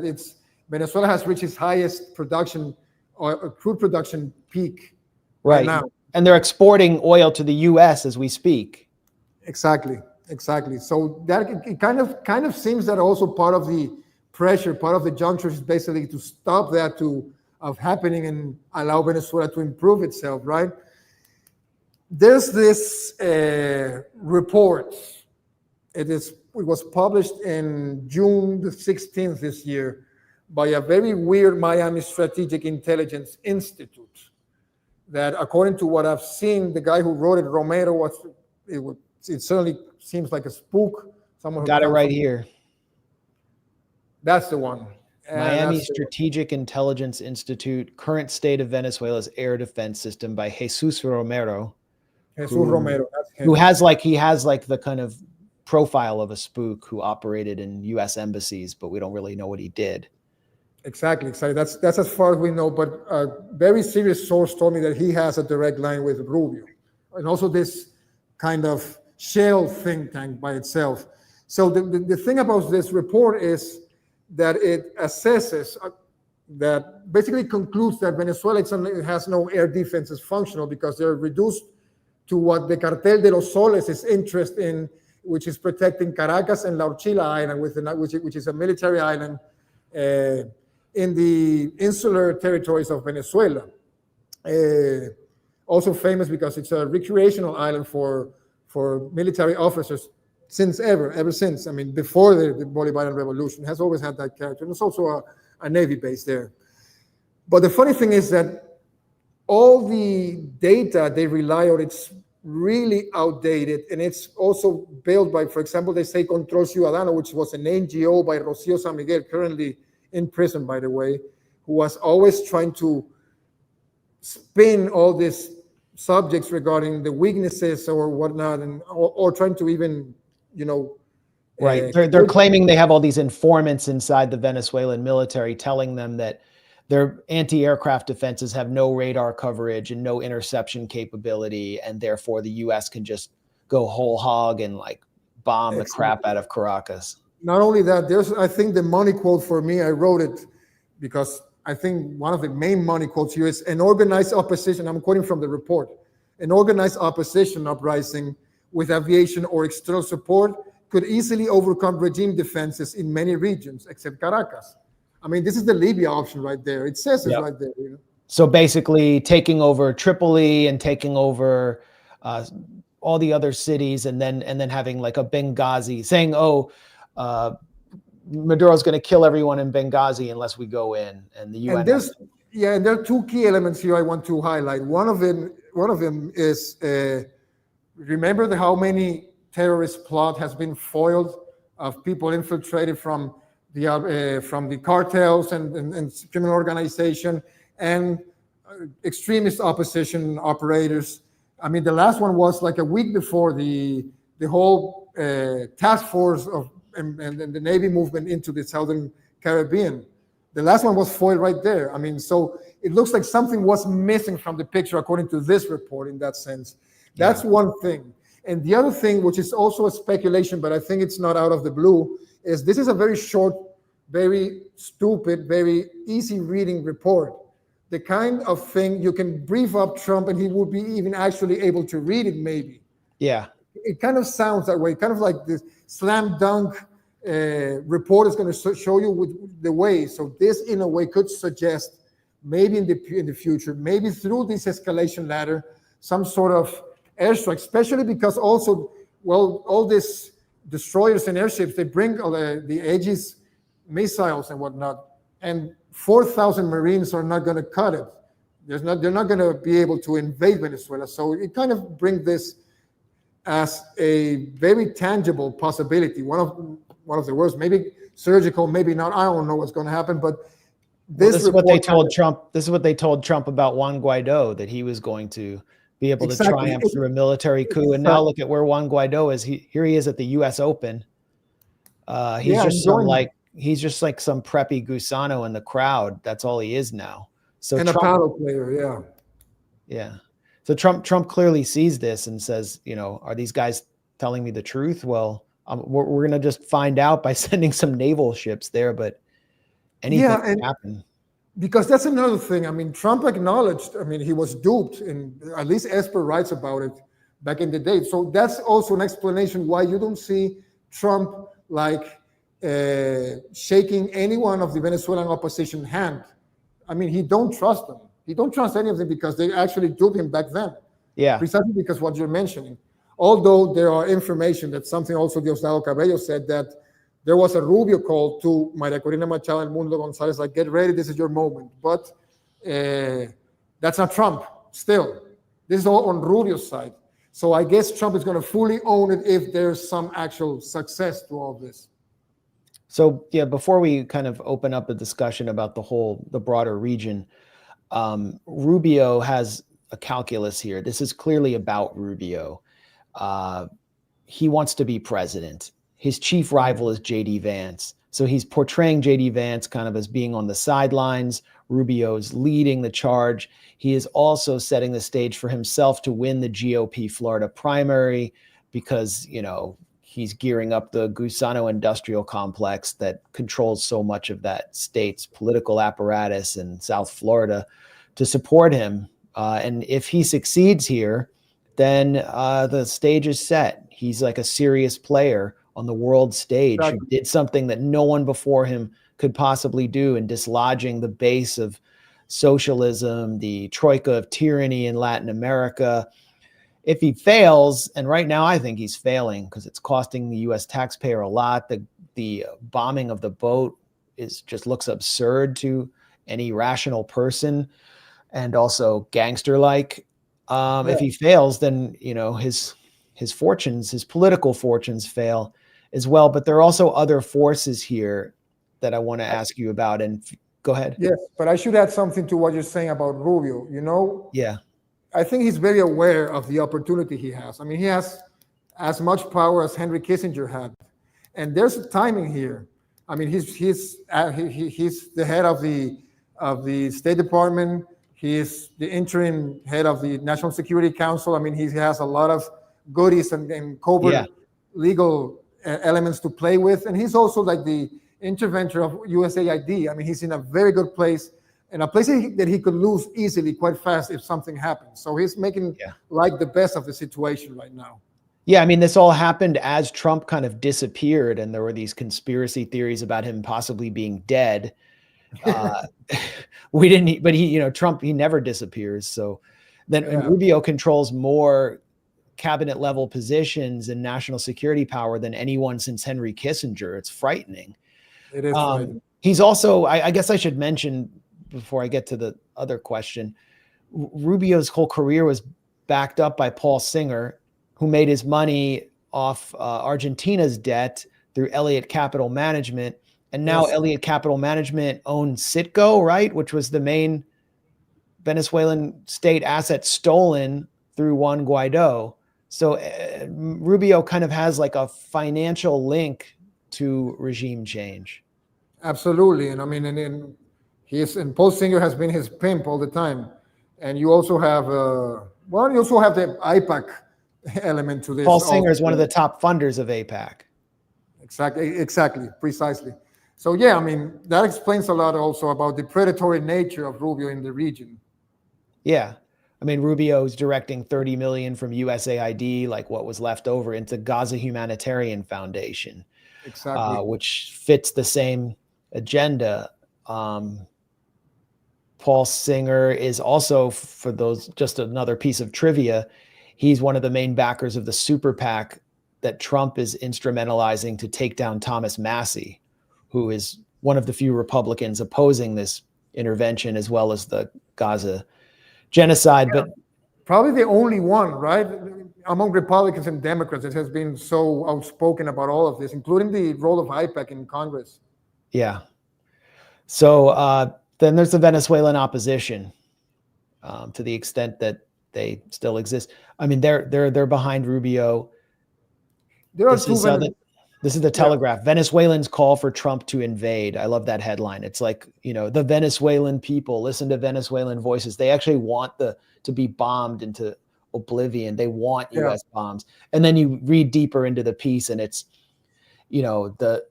Venezuela has reached its highest production or crude production peak right now. And they're exporting oil to the U.S. as we speak. Exactly. So that it kind of seems that also part of the pressure, part of the juncture is basically to stop that of happening and allow Venezuela to improve itself, right? There's this report, It was published in June the 16th this year by a very weird Miami Strategic Intelligence Institute. That, according to what I've seen, the guy who wrote it, Romero, it certainly seems like a spook. Someone who Got it comes right from, here. that's the one. Miami Strategic Intelligence Institute, current state of Venezuela's air defense system by Jesus Romero. Romero. Who has like the kind of profile of a spook who operated in U.S. embassies, but we don't really know what he did. Exactly. That's as far as we know. But a very serious source told me that he has a direct line with Rubio, and also this kind of shell think tank by itself. So the thing about this report is that it assesses that basically concludes that Venezuela has no air defenses functional because they're reduced to what the Cartel de los Soles is interested in, which is protecting Caracus and La Orchila Island, which is a military island in the insular territories of Venezuela. Also famous because it's a recreational island for military officers ever since. I mean, before the Bolivarian Revolution, has always had that character. And it's also a Navy base there. But the funny thing is that all the data they rely on, it's really outdated. And it's also built by, for example, they say Control Ciudadano, which was an NGO by Rocio San Miguel, currently in prison, by the way, who was always trying to spin all these subjects regarding the weaknesses or whatnot, or trying to even, right. They're claiming they have all these informants inside the Venezuelan military telling them that their anti-aircraft defenses have no radar coverage and no interception capability, and therefore the U.S. can just go whole hog and like bomb the crap out of Caracas. Not only that, I think the money quote for me, I wrote it because I think one of the main money quotes here is an organized opposition. I'm quoting from the report. An organized opposition uprising with aviation or external support could easily overcome regime defenses in many regions except Caracas. I mean, this is the Libya option right there. It says it right there. So basically taking over Tripoli and taking over all the other cities, and then having like a Benghazi saying, Maduro's going to kill everyone in Benghazi unless we go in, and the UN. And there are two key elements here I want to highlight. One of them is remember how many terrorist plot has been foiled of people infiltrated from the cartels and criminal organization and extremist opposition operators. I mean, the last one was like a week before the whole task force and the Navy movement into the Southern Caribbean. The last one was foiled right there. I mean, so it looks like something was missing from the picture according to this report in that sense. That's one thing. And the other thing, which is also a speculation, but I think it's not out of the blue, is this is a very short, very stupid, very easy reading report. The kind of thing you can brief up Trump and he would be even actually able to read it maybe. Yeah. It kind of sounds that way, kind of like this slam dunk report is going to show you with the way. So this, in a way, could suggest maybe in the future, maybe through this escalation ladder, some sort of airstrike, especially because also, all these destroyers and airships, they bring the Aegis missiles and whatnot, and 4,000 Marines are not going to cut it. They're not going to be able to invade Venezuela. So it kind of brings this as a very tangible possibility. One of the worst, maybe surgical, maybe not. I don't know what's going to happen, but this is what they told Trump. This is what they told Trump about Juan Guaido, that he was going to be able to triumph through a military coup. And now look at where Juan Guaido is. Here he is at the U.S. Open. He's just like some preppy gusano in the crowd. That's all he is now. So and Trump, a paddle player, yeah. So Trump clearly sees this and says, are these guys telling me the truth? Well, we're going to just find out by sending some naval ships there, but anything can happen. Because that's another thing. I mean, Trump acknowledged, he was duped, and at least Esper writes about it back in the day. So that's also an explanation why you don't see Trump shaking any one of the Venezuelan opposition hand. He don't trust them. He don't trust any of them because they actually duped him back then. Yeah. Precisely because what you're mentioning. Although there are information that something also Diosdado Cabello said that there was a Rubio call to Maria Corina Machado and Mundo Gonzalez, like, get ready, this is your moment. But that's not Trump still. This is all on Rubio's side. So I guess Trump is going to fully own it if there's some actual success to all this. So yeah, before we kind of open up a discussion about the broader region, Rubio has a calculus here. This is clearly about Rubio. He wants to be president. His chief rival is J.D. Vance. So he's portraying J.D. Vance kind of as being on the sidelines. Rubio's leading the charge. He is also setting the stage for himself to win the GOP Florida primary because, he's gearing up the Gusano industrial complex that controls so much of that state's political apparatus in South Florida to support him. And if he succeeds here, then the stage is set. He's like a serious player on the world stage who did something that no one before him could possibly do in dislodging the base of socialism, the troika of tyranny in Latin America. If he fails, and right now I think he's failing because it's costing the U.S. taxpayer a lot. The bombing of the boat just looks absurd to any rational person and also gangster-like. If he fails, then his fortunes, his political fortunes fail as well. But there are also other forces here that I want to ask you about. And go ahead. Yes, but I should add something to what you're saying about Rubio. Yeah. I think he's very aware of the opportunity he has. I mean, he has as much power as Henry Kissinger had, and there's a timing here. I mean, he's the head of the State Department. He is the interim head of the National Security Council. I mean, he has a lot of goodies and covert legal elements to play with, and he's also like the interventor of USAID. I mean, he's in a very good place. And a place that he could lose easily quite fast if something happens. So he's making like the best of the situation right now. Yeah, I mean, this all happened as Trump kind of disappeared, and there were these conspiracy theories about him possibly being dead. We didn't, but Trump, he never disappears. So then Rubio controls more cabinet level positions and national security power than anyone since Henry Kissinger. It's frightening. It is frightening. He's also, I guess I should mention, before I get to the other question, Rubio's whole career was backed up by Paul Singer, who made his money off Argentina's debt through Elliott Capital Management. And now Elliott Capital Management owns Citgo, right? Which was the main Venezuelan state asset stolen through Juan Guaido. So Rubio kind of has like a financial link to regime change. Absolutely. And I mean, and Paul Singer has been his pimp all the time. And you also have, you also have the AIPAC element to this. Paul Singer is one of the top funders of AIPAC. Exactly, precisely. So yeah, I mean, that explains a lot also about the predatory nature of Rubio in the region. Yeah. I mean, Rubio's directing 30 million from USAID, like what was left over, into Gaza Humanitarian Foundation, which fits the same agenda. Paul Singer is also, for those, just another piece of trivia, he's one of the main backers of the super PAC that Trump is instrumentalizing to take down Thomas Massie, who is one of the few Republicans opposing this intervention, as well as the Gaza genocide. But probably the only one, right, among Republicans and Democrats that has been so outspoken about all of this, including the role of AIPAC in Congress. Yeah. So then there's the Venezuelan opposition, to the extent that they still exist. I mean, they're behind Rubio. This is the Telegraph. Venezuelans call for Trump to invade. I love that headline. It's like, the Venezuelan people, listen to Venezuelan voices. They actually want to be bombed into oblivion. They want U.S. bombs. And then you read deeper into the piece, and it's, the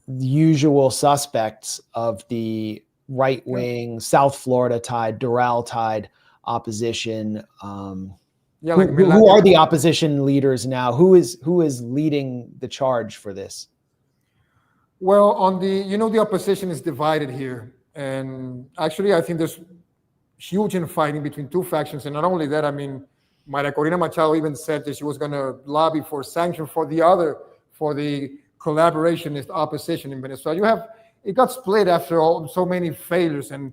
usual suspects of the right-wing, South Florida tied, Doral tied opposition. Who are the opposition leaders now? Who is leading the charge for this? Well, on the opposition is divided here, and actually, I think there's huge infighting between two factions. And not only that, I mean, Maria Corina Machado even said that she was going to lobby for sanctions for the collaborationist opposition in Venezuela. It got split after so many failures, and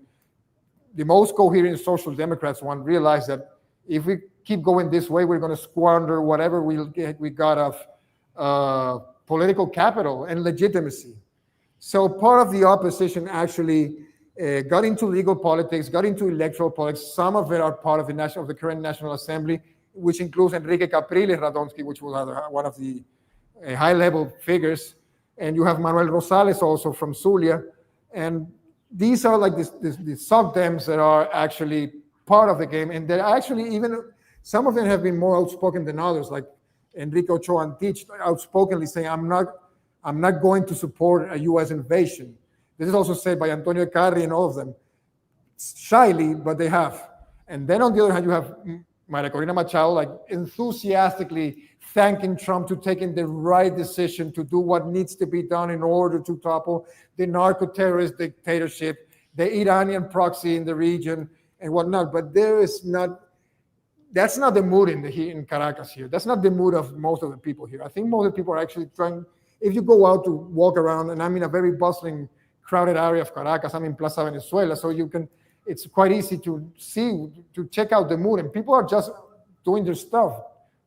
the most coherent social democrats one realized that if we keep going this way, we're going to squander whatever we got of political capital and legitimacy. So part of the opposition actually got into legal politics, got into electoral politics. Some of it are part of the current National Assembly, which includes Enrique Capriles Radonsky, which was one of the high-level figures. And you have Manuel Rosales also from Zulia. And these are like the sub-dems that are actually part of the game. And they're actually some of them have been more outspoken than others, like Enrique Ochoa Antich outspokenly saying, I'm not going to support a U.S. invasion. This is also said by Antonio Carri and all of them. Shyly, but they have. And then on the other hand, you have Maria Corina Machado like enthusiastically thanking Trump to taking the right decision to do what needs to be done in order to topple the narco-terrorist dictatorship, the Iranian proxy in the region and whatnot. But that's not the mood in Caracas here. That's not the mood of most of the people here. I think most of the people are actually trying, if you go out to walk around, and I'm in a very bustling, crowded area of Caracas, I'm in Plaza Venezuela, so it's quite easy to check out the mood, and people are just doing their stuff,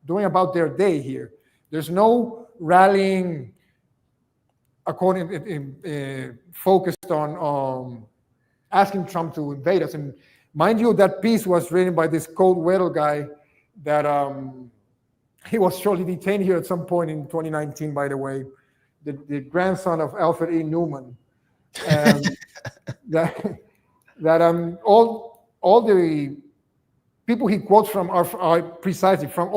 doing about their day here. There's no rallying focused on asking Trump to invade us. And mind you, that piece was written by this Cold Weather guy that he was shortly detained here at some point in 2019, by the way, the grandson of Alfred E. Newman. And all the people he quotes from are precisely from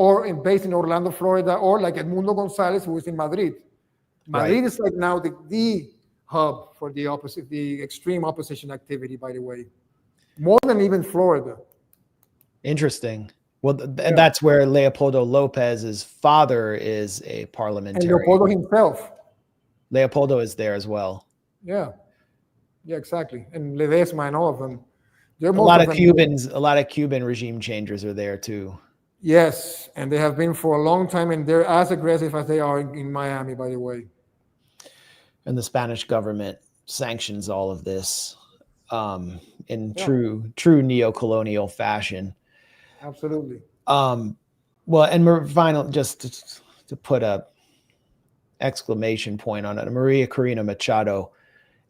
based in Orlando, Florida, or like Edmundo Gonzalez, who is in Madrid. Madrid is like now the hub for the extreme opposition activity, by the way, more than even Florida. Interesting. Well, that's where Leopoldo Lopez's father is a parliamentarian. And Leopoldo himself. Leopoldo is there as well. Yeah, exactly. And Ledesma and all of them. A lot of Cuban regime changers are there too. Yes, and they have been for a long time, and they're as aggressive as they are in Miami, by the way. And the Spanish government sanctions all of this in true neo-colonial fashion. Absolutely. Well, and final, just to put a exclamation point on it, Maria Corina Machado,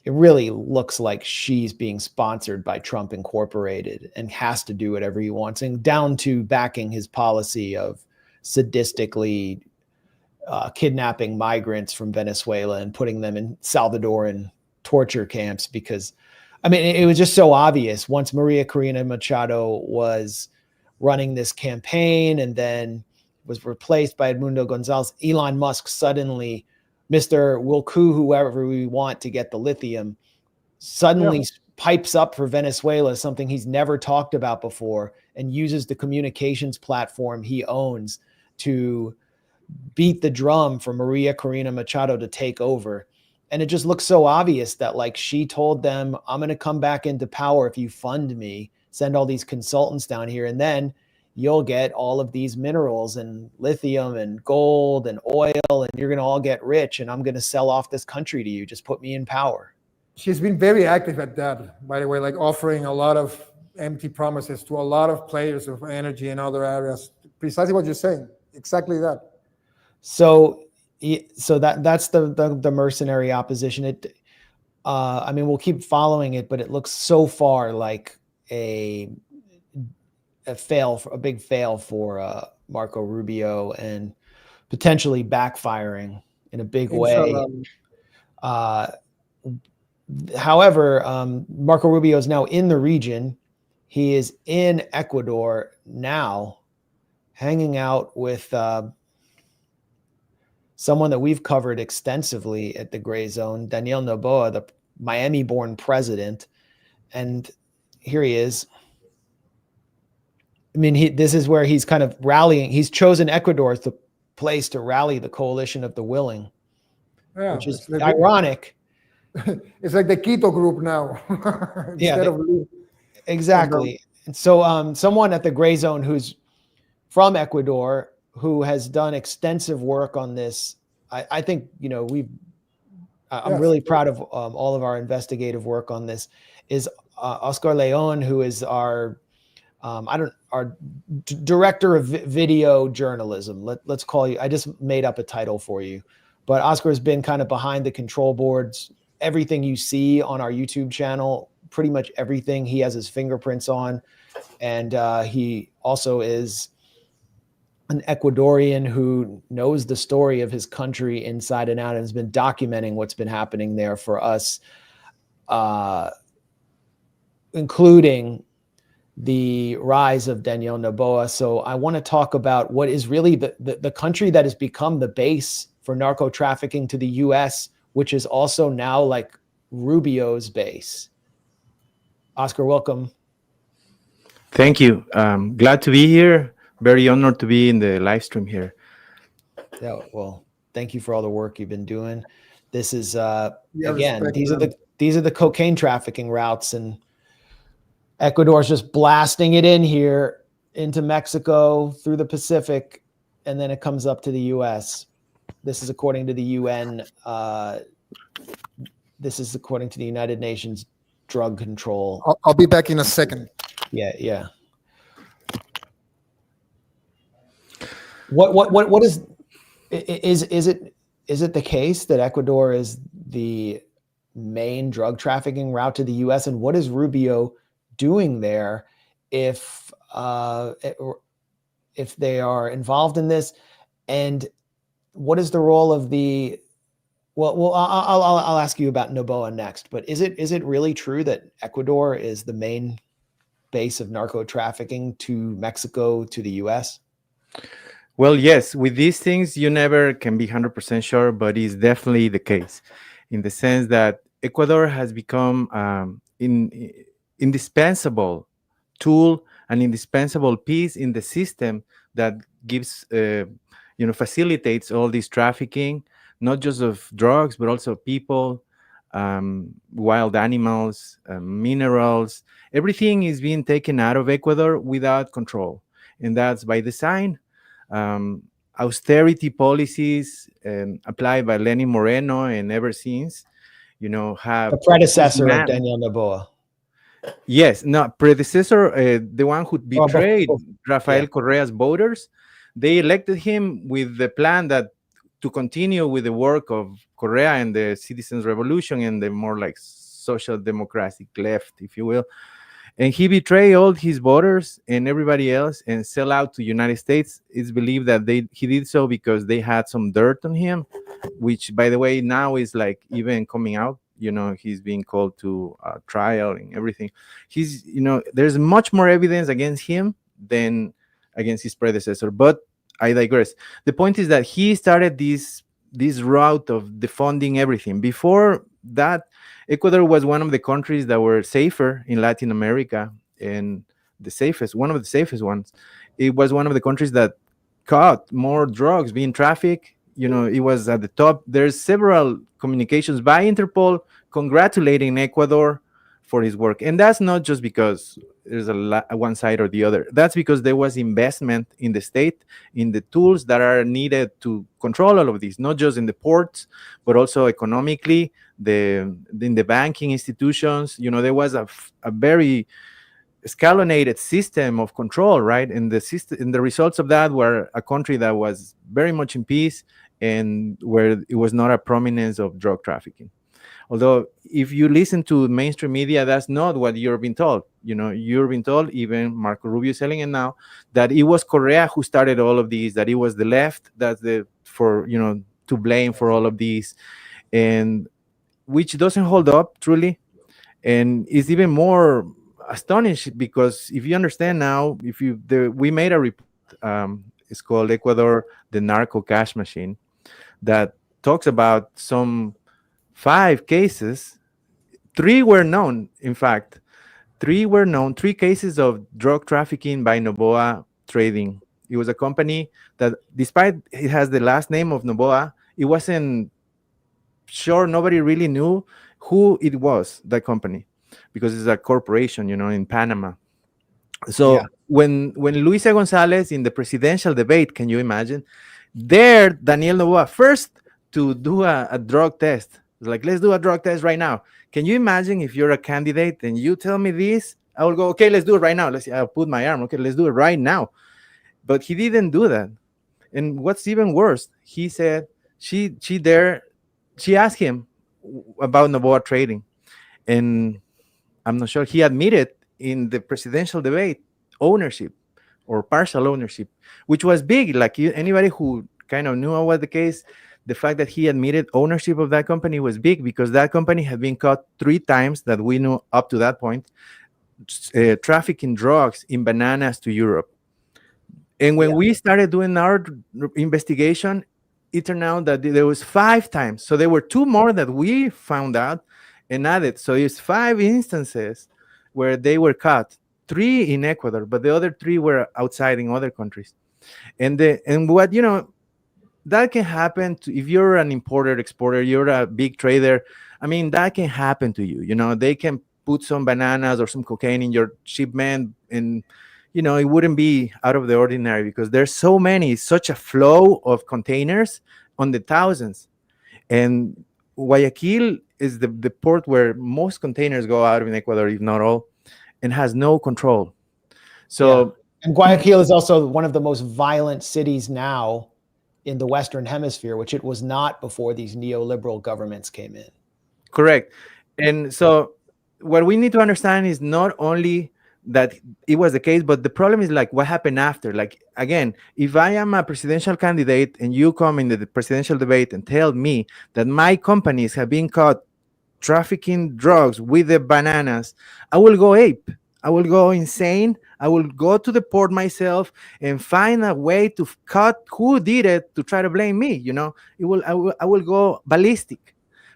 it really looks like she's being sponsored by Trump Incorporated and has to do whatever he wants, and down to backing his policy of sadistically kidnapping migrants from Venezuela and putting them in Salvadoran torture camps. Because, I mean, it was just so obvious once Maria Corina Machado was running this campaign and then was replaced by Edmundo Gonzalez, Elon Musk suddenly, Mr. We'll coup whoever we want to get the lithium, suddenly pipes up for Venezuela, something he's never talked about before, and uses the communications platform he owns to beat the drum for Maria Corina Machado to take over. And it just looks so obvious that, like, she told them, I'm going to come back into power if you fund me, send all these consultants down here, and then you'll get all of these minerals and lithium and gold and oil, and you're going to all get rich, and I'm going to sell off this country to you. Just put me in power. She's been very active at that, by the way, like offering a lot of empty promises to a lot of players of energy and other areas. Precisely what you're saying. Exactly that. So that's the mercenary opposition. I mean, we'll keep following it, but it looks so far like a big fail for Marco Rubio, and potentially backfiring in a big way. However, Marco Rubio is now in the region. He is in Ecuador now, hanging out with someone that we've covered extensively at the Grayzone, Daniel Noboa, the Miami-born president. And here he is. I mean, this is where he's kind of rallying. He's chosen Ecuador as the place to rally the coalition of the willing, which is ironic. It's like the Quito group now. Exactly. And so someone at the Grayzone who's from Ecuador who has done extensive work on this. I think, I'm Yes. really proud of all of our investigative work on this. Is Oscar Leon, who is our director of video journalism. Let's call you. I just made up a title for you, but Oscar has been kind of behind the control boards. Everything you see on our YouTube channel, pretty much everything, he has his fingerprints on, and he also is an Ecuadorian who knows the story of his country inside and out and has been documenting what's been happening there for us, including the rise of Daniel Noboa. So I want to talk about what is really the country that has become the base for narco-trafficking to the US, which is also now like Rubio's base. Oscar, welcome. Thank you. Glad to be here. Very honored to be in the live stream here. Yeah, well, thank you for all the work you've been doing. This is Yeah, again, respect these are the cocaine trafficking routes, and Ecuador's just blasting it in here into Mexico through the Pacific, and then it comes up to the US. This is according to the UN. This is according to the United Nations Drug Control. I'll be back in a second. Yeah. What is it the case that Ecuador is the main drug trafficking route to the US, and what is Rubio doing there if they are involved in this, and what is the role of the I'll ask you about Noboa next, but is it really true that Ecuador is the main base of narco trafficking to Mexico to the US? Well, yes, with these things, you never can be 100% sure, but it's definitely the case in the sense that Ecuador has become indispensable tool, an indispensable piece in the system that gives, facilitates all this trafficking, not just of drugs, but also people, wild animals, minerals. Everything is being taken out of Ecuador without control. And that's by design. Austerity policies applied by Lenin Moreno, and ever since, have the predecessor of Daniel Noboa. Yes, no, predecessor, the one who betrayed Rafael Correa's voters. They elected him with the plan that to continue with the work of Correa and the Citizens' Revolution and the more like social democratic left, if you will. And he betrayed all his voters and everybody else and sell out to United States. It's believed that he did so because they had some dirt on him, which, by the way, now is like even coming out. He's being called to trial and everything. There's much more evidence against him than against his predecessor. But I digress. The point is that he started this route of defunding everything. Before that, Ecuador was one of the countries that were safer in Latin America, and one of the safest ones. It was one of the countries that caught more drugs being trafficked. It was at the top. There's several communications by Interpol congratulating Ecuador for his work. And that's not just because there's one side or the other. That's because there was investment in the state, in the tools that are needed to control all of this, not just in the ports, but also economically, in the banking institutions. There was a very escalonated system of control, right? And the results of that were a country that was very much in peace and where it was not a prominence of drug trafficking. Although, if you listen to mainstream media, that's not what you're being told. You're being told, even Marco Rubio is telling it now, that it was Correa who started all of these, that it was the left to blame for all of these, and which doesn't hold up truly. And it's even more astonished because if you understand now, we made a report. It's called Ecuador, the Narco Cash Machine, that talks about some 5 cases. 3 were known, in fact. 3 cases of drug trafficking by Noboa Trading. It was a company that, despite it has the last name of Noboa, it wasn't sure, nobody really knew who it was, that company, because it's a corporation, in Panama. So Yeah. when Luisa Gonzalez in the presidential debate, can you imagine? There, Daniel Noboa first to do a drug test. It's like, let's do a drug test right now. Can you imagine if you're a candidate and you tell me this? I will go, okay, let's do it right now. I'll put my arm. Okay, let's do it right now. But he didn't do that. And what's even worse, he said she asked him about Noboa trading, and I'm not sure he admitted in the presidential debate ownership or partial ownership, which was big. Like anybody who kind of knew what the case, the fact that he admitted ownership of that company was big because that company had been caught 3 times that we knew up to that point, trafficking drugs in bananas to Europe. And when Yeah. we started doing our investigation, it turned out that there was 5 times. So there were 2 more that we found out and added. So it's 5 instances where they were caught. 3 in Ecuador, but the other 3 were outside in other countries. And what that can happen to, if you're an importer exporter, you're a big trader. I mean, that can happen to you. They can put some bananas or some cocaine in your shipment, and it wouldn't be out of the ordinary because there's so many, such a flow of containers on the thousands. And Guayaquil is the port where most containers go out in Ecuador, if not all, and has no control. So And Guayaquil is also one of the most violent cities now in the Western Hemisphere, which it was not before these neoliberal governments came in. correct. And so what we need to understand is not only that it was the case, but the problem is like what happened after. Like, again, if I am a presidential candidate and you come in the presidential debate and tell me that my companies have been caught trafficking drugs with the bananas, I will go ape. I will go insane. I will go to the port myself and find a way to cut who did it to try to blame me. I will go ballistic.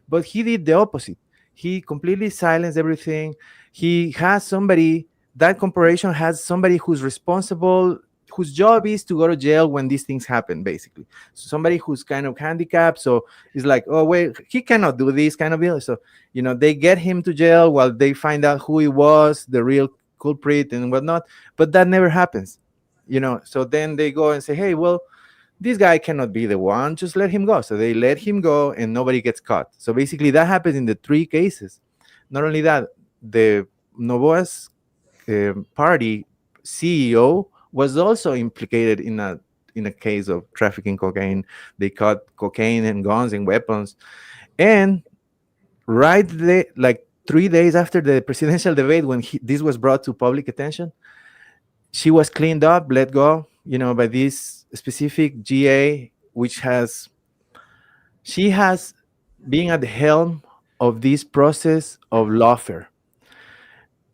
But he did the opposite. He completely silenced everything. He has somebody, that corporation has somebody who's responsible, whose job is to go to jail when these things happen, basically. So somebody who's kind of handicapped. So it's like, oh, wait, he cannot do this kind of deal. So, they get him to jail while they find out who he was, the real culprit and whatnot. But that never happens. So then they go and say, hey, well, this guy cannot be the one, just let him go. So they let him go and nobody gets caught. So basically that happens in the 3 cases. Not only that, the Novoa's party CEO was also implicated in a case of trafficking cocaine. They caught cocaine and guns and weapons. And like 3 days after the presidential debate, when this was brought to public attention, she was cleaned up, let go, by this specific GA, she has been at the helm of this process of lawfare.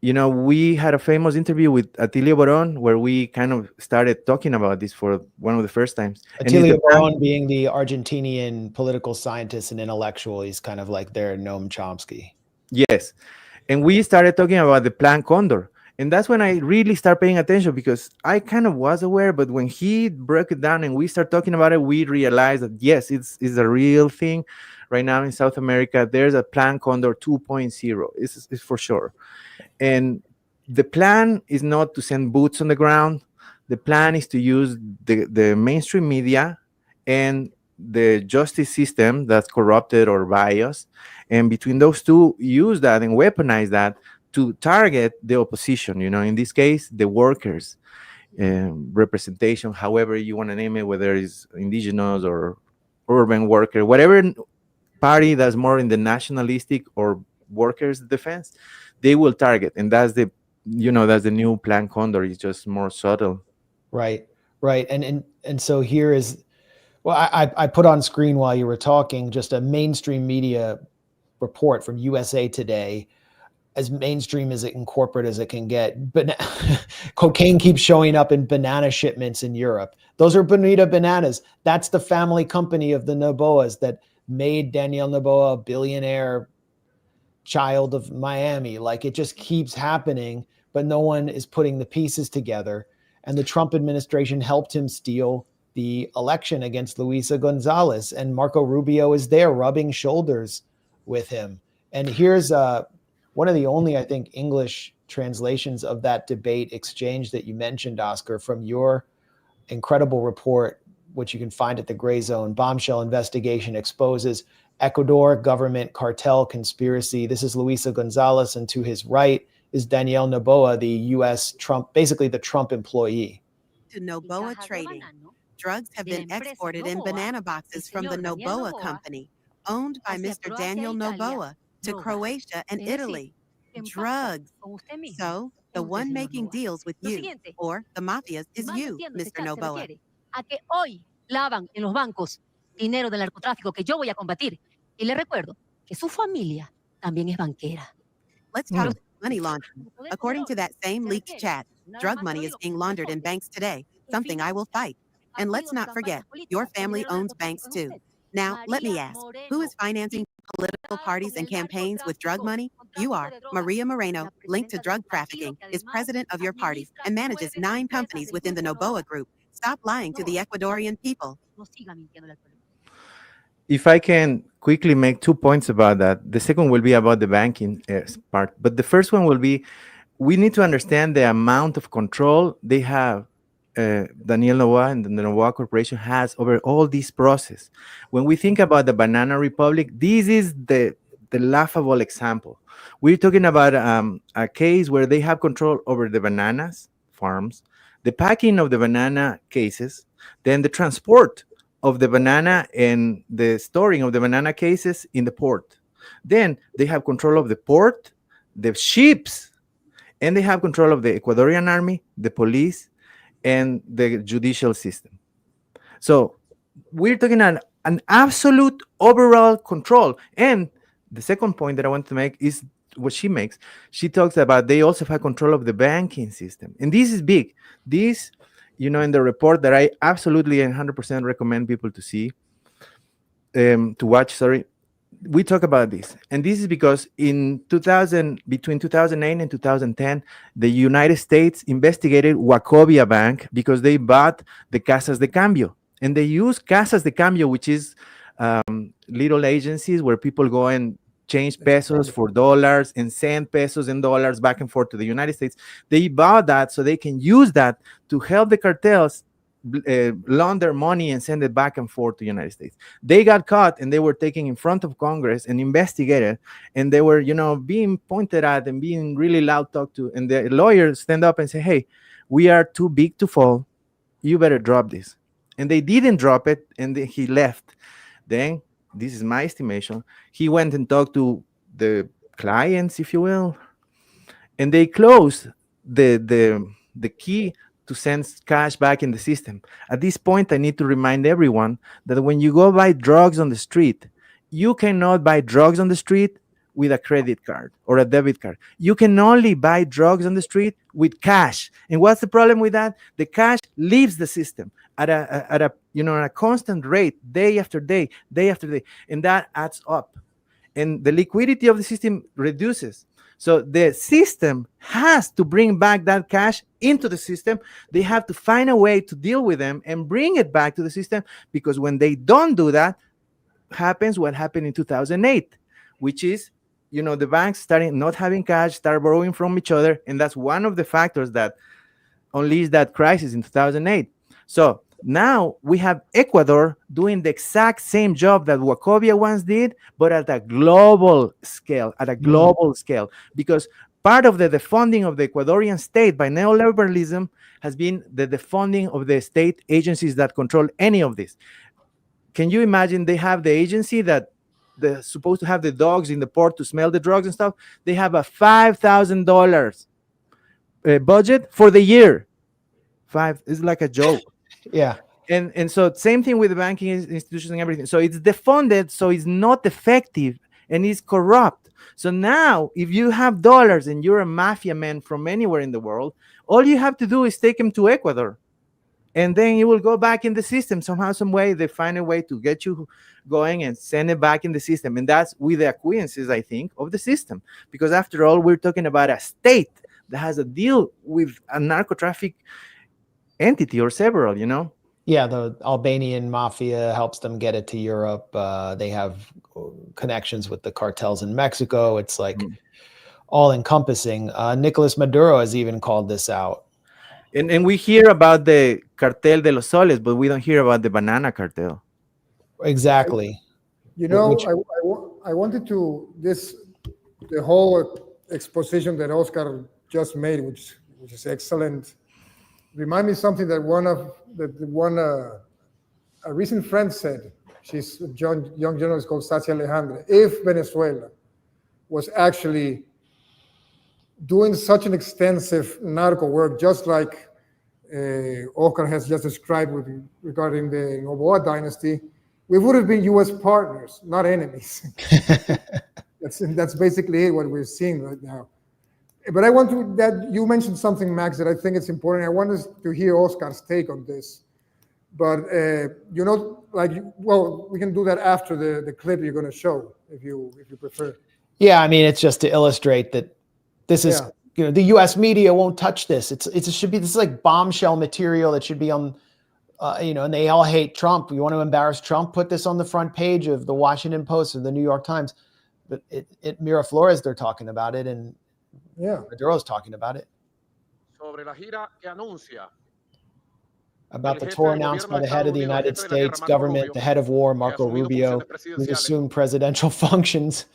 We had a famous interview with Atilio Boron where we kind of started talking about this for one of the first times. Atilio Boron being the Argentinian political scientist and intellectual, he's kind of like their Noam Chomsky. Yes. And we started talking about the Plan Condor. And that's when I really start paying attention, because I kind of was aware, but when he broke it down and we start talking about it, we realized that yes, it's a real thing. Right now in South America, there's a Plan Condor 2.0. It's for sure. And the plan is not to send boots on the ground. The plan is to use the mainstream media and the justice system that's corrupted or biased. And between those two, use that and weaponize that to target the opposition, in this case, the workers, representation, however you want to name it, whether it's indigenous or urban worker, whatever party that's more in the nationalistic or workers' defense, they will target. And that's the new Plan Condor. It's just more subtle. Right. And so here is, well, I put on screen while you were talking just a mainstream media report from USA Today, as mainstream as it and corporate as it can get. But cocaine keeps showing up in banana shipments in Europe. Those are Bonita bananas. That's the family company of the Noboas that made Daniel Noboa a billionaire child of Miami. Like, it just keeps happening, but no one is putting the pieces together. And the Trump administration helped him steal the election against Luisa Gonzalez, and Marco Rubio is there rubbing shoulders with him. And here's one of the only, I think, English translations of that debate exchange that you mentioned, Oscar, from your incredible report, which you can find at the Grayzone. Bombshell investigation exposes Ecuador government cartel conspiracy. This is Luisa Gonzalez, and to his right is Daniel Noboa, the U.S. Trump, basically the Trump employee. To Noboa Trading. Drugs have been exported in banana boxes from the Noboa company, owned by Mr. Daniel Noboa, to Croatia and Italy. Drugs. So, the one making deals with you, or the mafias, is you, Mr. Noboa. A que hoy lavan en los bancos dinero del narcotráfico que yo voy a combatir. Y le recuerdo que su familia también es banquera. Let's talk money laundering. According to that same leaked chat, drug money is being laundered in banks today, something I will fight. And let's not forget, your family owns banks too. Now, let me ask, who is financing political parties and campaigns with drug money? You are. Maria Moreno, linked to drug trafficking, is president of your party and manages 9 companies within the Noboa group. Stop lying to the Ecuadorian people. If I can quickly make 2 points about that, the second will be about the banking part, but the first one will be, we need to understand the amount of control they have, Daniel Noboa and the Noboa Corporation has over all this process. When we think about the Banana Republic, this is the laughable example. We're talking about a case where they have control over the bananas farms, the packing of the banana cases, then the transport of the banana and the storing of the banana cases in the port. Then they have control of the port, the ships, and they have control of the Ecuadorian army, the police, and the judicial system. So we're talking about an absolute overall control. And the second point that I want to make is what she makes. She talks about they also have control of the banking system. And this is big. This, in the report that I absolutely 100% recommend people to see, to watch, sorry, we talk about this. And this is because between 2008 and 2010, the United States investigated Wachovia Bank because they bought the Casas de Cambio. And they use Casas de Cambio, which is little agencies where people go and change pesos for dollars and send pesos and dollars back and forth to the United States. They bought that so they can use that to help the cartels launder money and send it back and forth to the United States. They got caught and they were taken in front of Congress and investigated, and they were, being pointed at and being really loud talked to. And the lawyers stand up and say, hey, we are too big to fall. You better drop this. And they didn't drop it, and he left. Then, this is my estimation, he went and talked to the clients, if you will, and they closed the key to send cash back in the system. At this point, I need to remind everyone that when you go buy drugs on the street, you cannot buy drugs on the street with a credit card or a debit card. You can only buy drugs on the street with cash. And what's the problem with that? The cash leaves the system at a constant rate, day after day, and that adds up. And the liquidity of the system reduces. So the system has to bring back that cash into the system. They have to find a way to deal with them and bring it back to the system, because when they don't do that, happens what happened in 2008, which is, the banks starting not having cash, start borrowing from each other. And that's one of the factors that unleashed that crisis in 2008. So now we have Ecuador doing the exact same job that Wachovia once did, but at a global scale, because part of the defunding of the Ecuadorian state by neoliberalism has been the defunding of the state agencies that control any of this. Can you imagine they have the agency that they're supposed to have the dogs in the port to smell the drugs and stuff? They have a $5,000 budget for the year. It's like a joke. Yeah. And so same thing with the banking institutions and everything. So it's defunded, so it's not effective and it's corrupt. So now if you have dollars and you're a mafia man from anywhere in the world, all you have to do is take them to Ecuador. And then you will go back in the system somehow, some way. They find a way to get you going and send it back in the system. And that's with the acquiescence, I think, of the system. Because after all, we're talking about a state that has a deal with a narco-traffic entity or several, Yeah, the Albanian mafia helps them get it to Europe. They have connections with the cartels in Mexico. It's like all encompassing. Nicolas Maduro has even called this out. And we hear about the cartel de los soles, but we don't hear about the banana cartel. Exactly. You know, Which- I wanted to the whole exposition that Oscar just made, which is excellent. Remind me something that a recent friend said. She's a young journalist called Sachi Alejandra. If Venezuela was actually doing such an extensive narco work, just like Oscar has just described regarding the Noboa dynasty, we would have been U.S. partners, not enemies. That's basically it, what we're seeing right now. But I want to, that you mentioned something, Max, that I think it's important. I want us to hear Oscar's take on this. But, you know, like, well, we can do that after the clip you're going to show, if you prefer. Yeah, I mean, it's just to illustrate that this is, you know, the U.S. media won't touch this. This is like bombshell material that should be on, you know, and they all hate Trump. You want to embarrass Trump? Put this on the front page of the Washington Post or the New York Times. But it Miraflores, they're talking about it, and Maduro's talking about it. About the tour announced by the head of the United States government, the head of war, Marco Rubio, who's assumed presidential functions,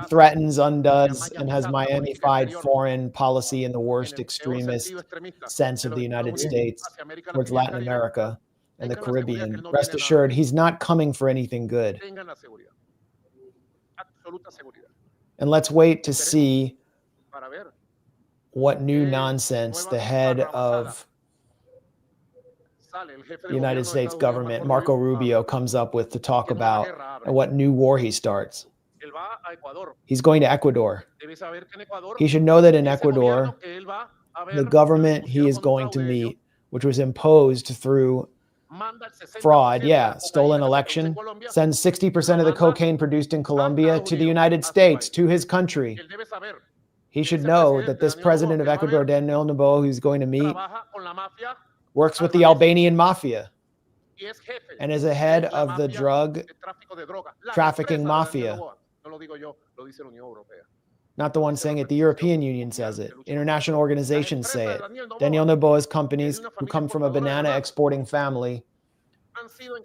threatens, undoes, and has Miami-fied foreign policy in the worst extremist sense of the United States towards Latin America and the Caribbean. Rest assured, he's not coming for anything good. And let's wait to see what new nonsense the head of the United States government, Marco Rubio, comes up with to talk about and what new war he starts. He's going to Ecuador. He should know that in Ecuador, the government he is going to meet, which was imposed through fraud, stolen election, sends 60% of the cocaine produced in Colombia to the United States, to his country. He should know that this president of Ecuador, Daniel Noboa, who's going to meet, works with the Albanian mafia and is a head of the drug trafficking mafia. Not the one saying it, the European Union says it. International organizations say it. Daniel Noboa's companies, who come from a banana exporting family,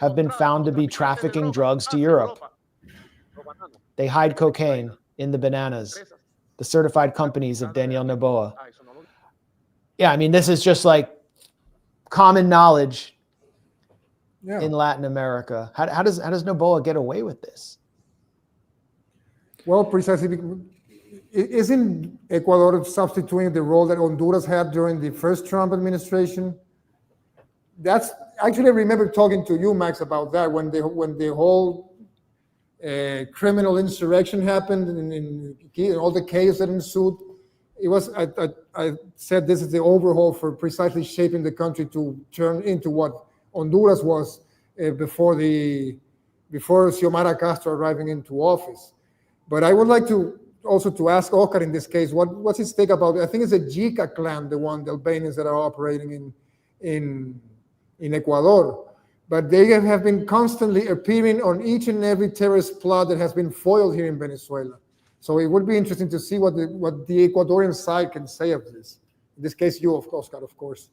have been found to be trafficking drugs to Europe. They hide cocaine in the bananas, the certified companies of Daniel Noboa. Yeah, I mean, this is just like common knowledge in Latin America. How does Noboa get away with this? Well, precisely, isn't Ecuador substituting the role that Honduras had during the first Trump administration? That's actually, I remember talking to you, Max, about that when the whole criminal insurrection happened and all the chaos that ensued. It was I said this is the overhaul for precisely shaping the country to turn into what Honduras was before Xiomara Castro arriving into office. But I would like to also ask Oscar in this case, what's his take about it? I think it's a Jica clan, the Albanians that are operating in Ecuador. But they have been constantly appearing on each and every terrorist plot that has been foiled here in Venezuela. So it would be interesting to see what the Ecuadorian side can say of this. In this case, you, Oscar, of course.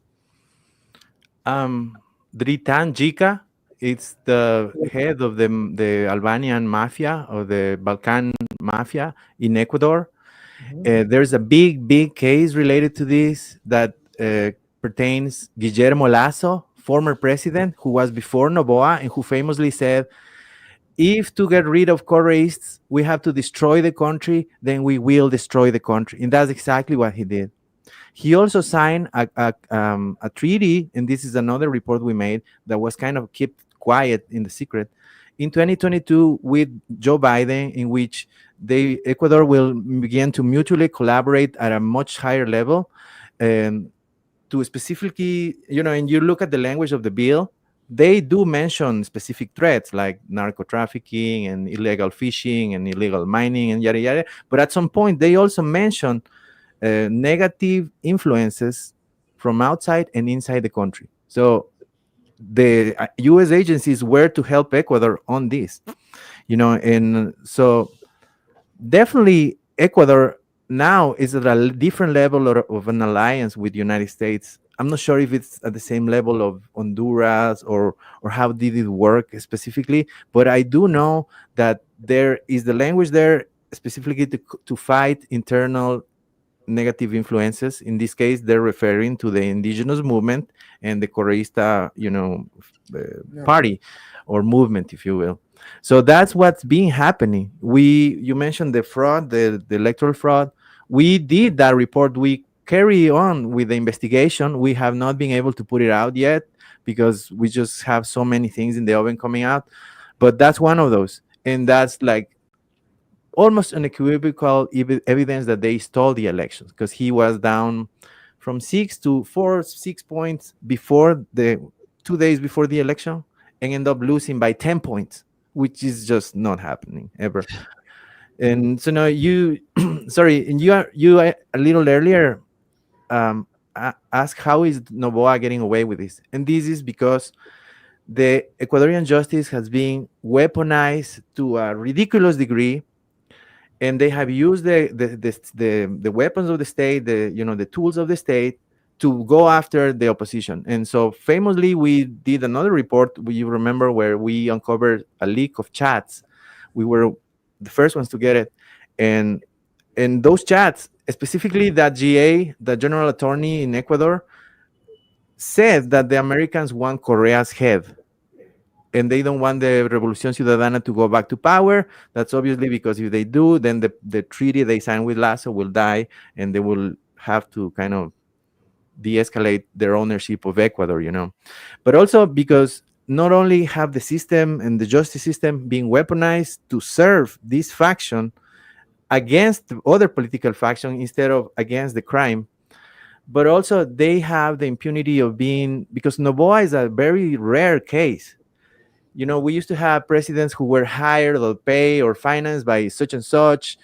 Dritan Jica, it's the head of the Albanian mafia or the Balkan mafia in Ecuador. There's a big case related to this that pertains Guillermo Lasso, former president who was before Noboa and who famously said, if to get rid of Correists, we have to destroy the country, then we will destroy the country. And that's exactly what he did. He also signed a treaty, and this is another report we made that was kind of kept quiet in the secret, in 2022 with Joe Biden, in which Ecuador will begin to mutually collaborate at a much higher level, to specifically, and you look at the language of the bill, they do mention specific threats like narco-trafficking and illegal fishing and illegal mining and yada yada. But at some point, they also mention negative influences from outside and inside the country. So the U.S. agencies were to help Ecuador on this, and so definitely Ecuador now is at a different level of an alliance with the United States. I'm not sure if it's at the same level of Honduras, or how did it work specifically, but I do know that there is the language there specifically to fight internal negative influences. In this case, they're referring to the indigenous movement and the Correista, uh, Yeah. party or movement, if you will. So that's what's been happening. You mentioned the fraud, the electoral fraud. We did that report. We carry on with the investigation. We have not been able to put it out yet because we just have so many things in the oven coming out. But that's one of those. And that's like almost unequivocal evidence that they stole the elections, because he was down from 6 to 4, 6 points before the 2 days before the election, and end up losing by 10 points, which is just not happening ever. And so now you, sorry, and you a little earlier asked how is Noboa getting away with this, and this is because the Ecuadorian justice has been weaponized to a ridiculous degree, and they have used the weapons of the state, the tools of the state, to go after the opposition. And so famously, we did another report, you remember, where we uncovered a leak of chats. We were the first ones to get it, and those chats, specifically that GA, the general attorney in Ecuador, said that the Americans want Correa's head, and they don't want the Revolución Ciudadana to go back to power. That's obviously because if they do, then the treaty they signed with Lasso will die, and they will have to kind of de-escalate their ownership of Ecuador, But also because not only have the system and the justice system being weaponized to serve this faction against the other political faction instead of against the crime, but also they have the impunity of being, because Noboa is a very rare case. We used to have presidents who were hired or paid or financed by such and such,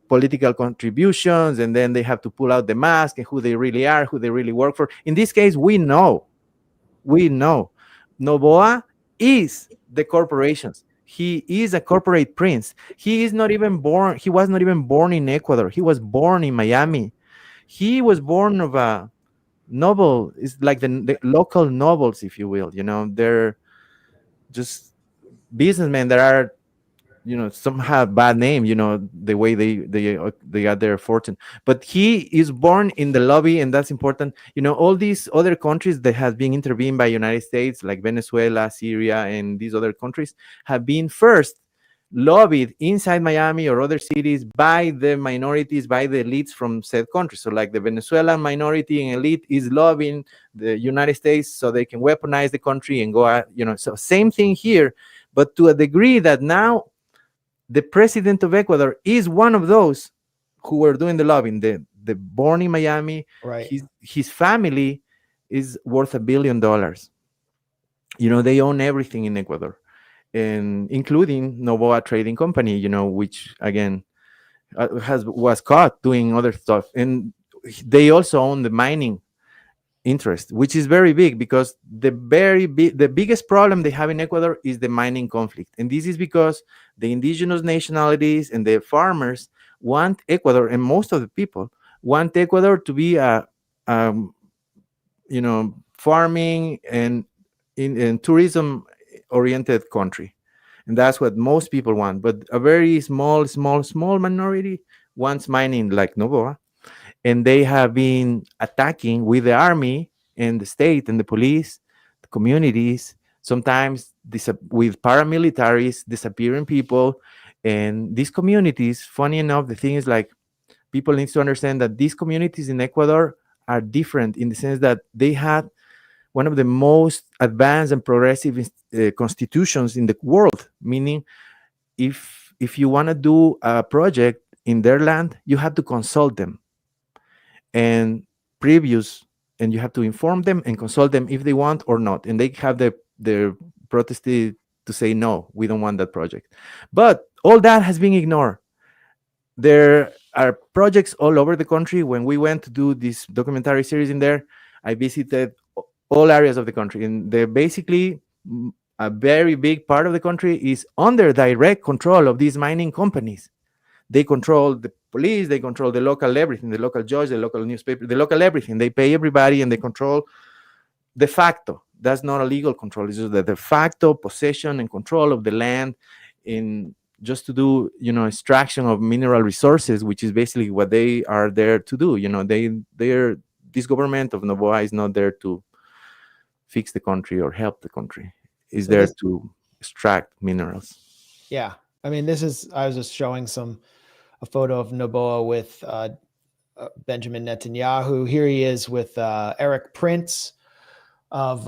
political contributions, and then they have to pull out the mask and who they really are, who they really work for. In this case, we know. Noboa is the corporations. He is a corporate prince. He was not even born in Ecuador. He was born in Miami. He was born of a noble. It's like the local nobles, if you will. They're just businessmen that are, some have bad name, the way they got their fortune. But he is born in the lobby, and that's important. All these other countries that have been intervened by United States, like Venezuela, Syria, and these other countries, have been first lobbied inside Miami or other cities by the minorities, by the elites from said countries. So like the Venezuelan minority and elite is lobbying the United States so they can weaponize the country and go out, so same thing here, but to a degree that now the president of Ecuador is one of those who were doing the lobbying. The born in Miami, Right. His family is worth $1 billion. They own everything in Ecuador, and including Noboa Trading Company, which again was caught doing other stuff, and they also own the mining interest, which is very big, because the biggest problem they have in Ecuador is the mining conflict. And this is because the indigenous nationalities and the farmers want Ecuador, and most of the people want Ecuador to be a farming and in tourism oriented country. And that's what most people want. But a very small minority wants mining, like Noboa. And they have been attacking with the army and the state and the police, the communities, sometimes with paramilitaries, disappearing people. And these communities, funny enough, the thing is, like, people need to understand that these communities in Ecuador are different in the sense that they had one of the most advanced and progressive constitutions in the world, meaning if you want to do a project in their land, you have to consult them and you have to inform them and consult them if they want or not, and they have the protest to say no, we don't want that project. But all that has been ignored. There are projects all over the country. When we went to do this documentary series in there, I visited all areas of the country, and they're basically a very big part of the country is under direct control of these mining companies. They control the police, they control the local everything, the local judge, the local newspaper, the local everything. They pay everybody, and they control de facto. That's not a legal control. It's just the de facto possession and control of the land in just to do, extraction of mineral resources, which is basically what they are there to do. This government of Noboa is not there to fix the country or help the country. It's there to extract minerals. Yeah. I mean, I was just showing a photo of Noboa with Benjamin Netanyahu. Here he is with Eric Prince of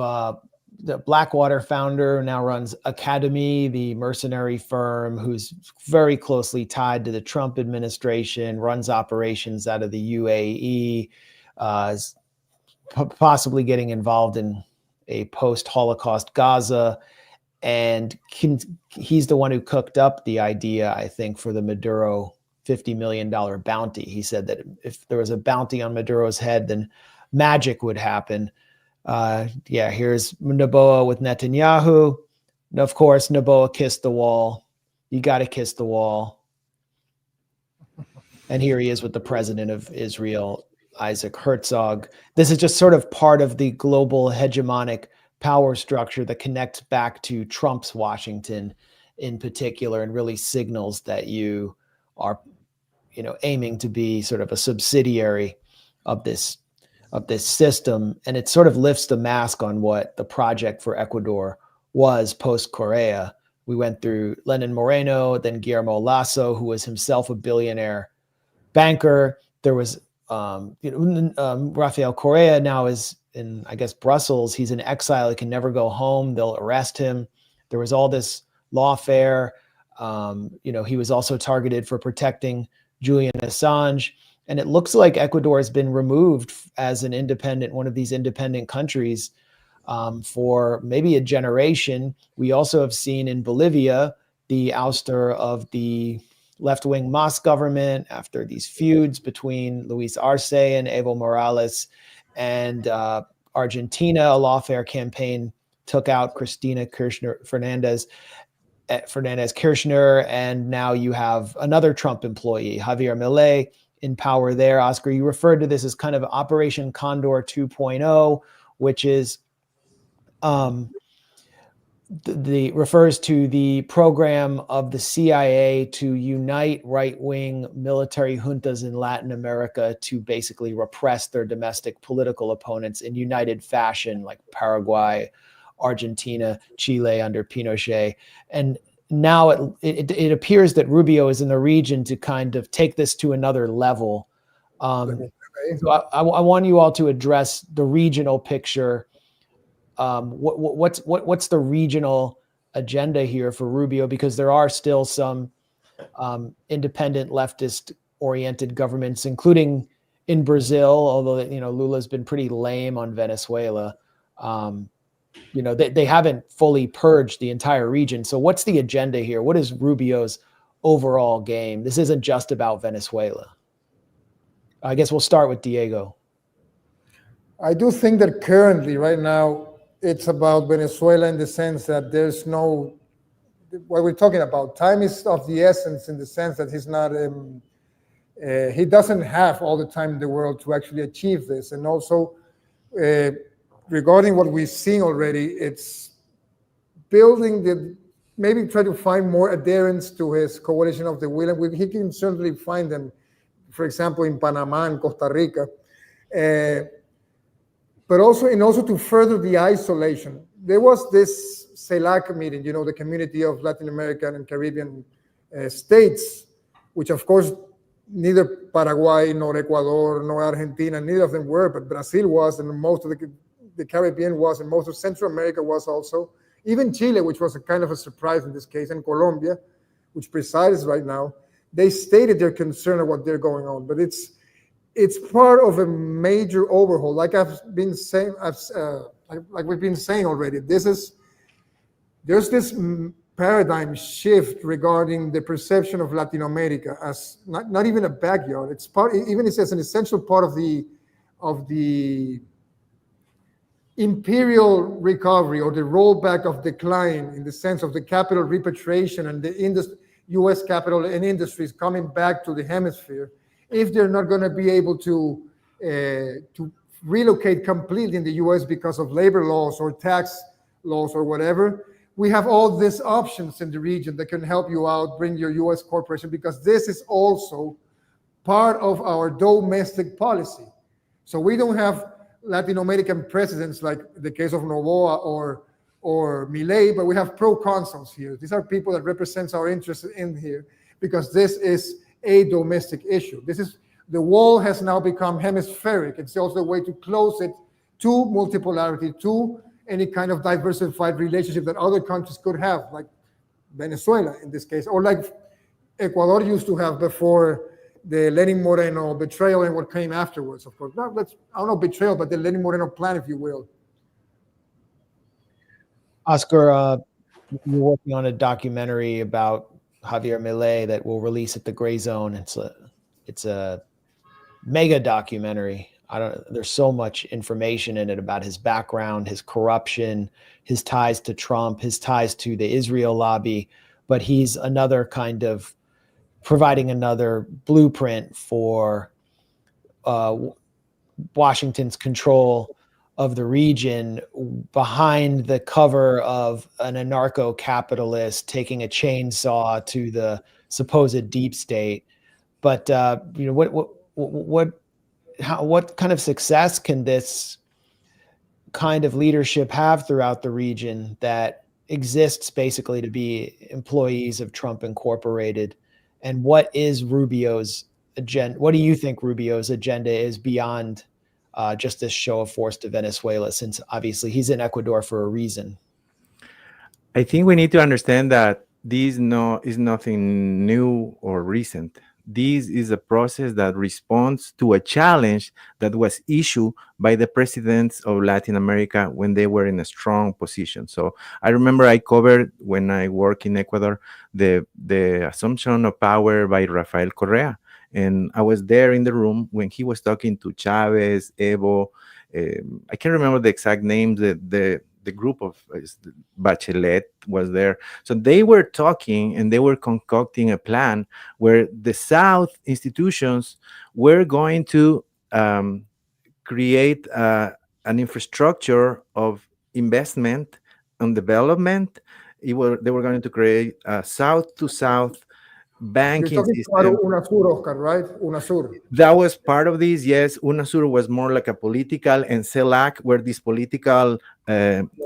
the Blackwater founder, who now runs Academy, the mercenary firm, who's very closely tied to the Trump administration, runs operations out of the UAE, is possibly getting involved in a post-Holocaust Gaza. And he's the one who cooked up the idea, I think, for the Maduro $50 million bounty. He said that if there was a bounty on Maduro's head, then magic would happen. Here's Noboa with Netanyahu. And of course, Noboa kissed the wall. You got to kiss the wall. And here he is with the president of Israel, Isaac Herzog. This is just sort of part of the global hegemonic power structure that connects back to Trump's Washington in particular, and really signals that you are, aiming to be sort of a subsidiary of this system. And it sort of lifts the mask on what the project for Ecuador was post-Correa. We went through Lenin Moreno, then Guillermo Lasso, who was himself a billionaire banker. There was Rafael Correa now is in, I guess, Brussels. He's in exile. He can never go home. They'll arrest him. There was all this lawfare. He was also targeted for protecting Julian Assange. And it looks like Ecuador has been removed as one of these independent countries for maybe a generation. We also have seen in Bolivia the ouster of the left-wing Mas government after these feuds between Luis Arce and Evo Morales. And Argentina, a lawfare campaign took out Cristina Fernandez Kirchner, and now you have another Trump employee, Javier Milei, in power there. Oscar, you referred to this as kind of Operation Condor 2.0, which is refers to the program of the CIA to unite right-wing military juntas in Latin America to basically repress their domestic political opponents in united fashion, like Paraguay, Argentina, Chile under Pinochet. And now it appears that Rubio is in the region to kind of take this to another level. So I want you all to address the regional picture. What's the regional agenda here for Rubio? Because there are still some independent leftist-oriented governments, including in Brazil, although Lula's been pretty lame on Venezuela. They haven't fully purged the entire region. So what's the agenda here? What is Rubio's overall game? This isn't just about Venezuela. I guess we'll start with Diego. I do think that currently, right now, it's about Venezuela in the sense that there's no, what we're talking about, time is of the essence in the sense that he's not, he doesn't have all the time in the world to actually achieve this. And also, regarding what we've seen already, it's building maybe try to find more adherents to his coalition of the will. And he can certainly find them, for example, in Panama and Costa Rica. But also to further the isolation. There was this CELAC meeting, the Community of Latin American and Caribbean States, which of course neither Paraguay nor Ecuador nor Argentina, neither of them were, but Brazil was, and most of the Caribbean was, and most of Central America was also. Even Chile, which was a kind of a surprise in this case, and Colombia, which presides right now, they stated their concern of what they're going on. But it's part of a major overhaul. Like I've been saying, like we've been saying already, there's this paradigm shift regarding the perception of Latin America as not even a backyard. It's as an essential part of the imperial recovery or the rollback of decline in the sense of the capital repatriation and the industry. U.S. capital and industries coming back to the hemisphere, if they're not going to be able to relocate completely in the U.S. because of labor laws or tax laws or whatever, we have all these options in the region that can help you out, bring your U.S. corporation, because this is also part of our domestic policy. So we don't have Latin American presidents like the case of Noboa or Milei, but we have proconsuls here. These are people that represent our interests in here because this is a domestic issue. The wall has now become hemispheric. It's also a way to close it to multipolarity, to any kind of diversified relationship that other countries could have, like Venezuela in this case, or like Ecuador used to have before the Lenin Moreno betrayal and what came afterwards, of course. I don't know betrayal, but the Lenin Moreno plan, if you will. Oscar, you're working on a documentary about Javier Milei that will release at the Grayzone. It's a mega documentary. There's so much information in it about his background, his corruption, his ties to Trump, his ties to the Israel lobby, but he's another kind of providing another blueprint for Washington's control of the region behind the cover of an anarcho-capitalist taking a chainsaw to the supposed deep state. But what kind of success can this kind of leadership have throughout the region that exists basically to be employees of Trump Incorporated? And what is Rubio's agenda? What do you think Rubio's agenda is beyond just this show of force to Venezuela, since obviously he's in Ecuador for a reason? I think we need to understand that this is nothing new or recent. This is a process that responds to a challenge that was issued by the presidents of Latin America when they were in a strong position. So I remember I covered, when I work in Ecuador, the assumption of power by Rafael Correa. And I was there in the room when he was talking to Chavez, Evo. I can't remember the exact names. The group of Bachelet was there. So they were talking and they were concocting a plan where the South institutions were going to create an infrastructure of investment and development. They were going to create a South-to-South banking You're talking system. about UNASUR, Oscar, right? UNASUR. That was part of this, yes. UNASUR was more like a political, and CELAC were this political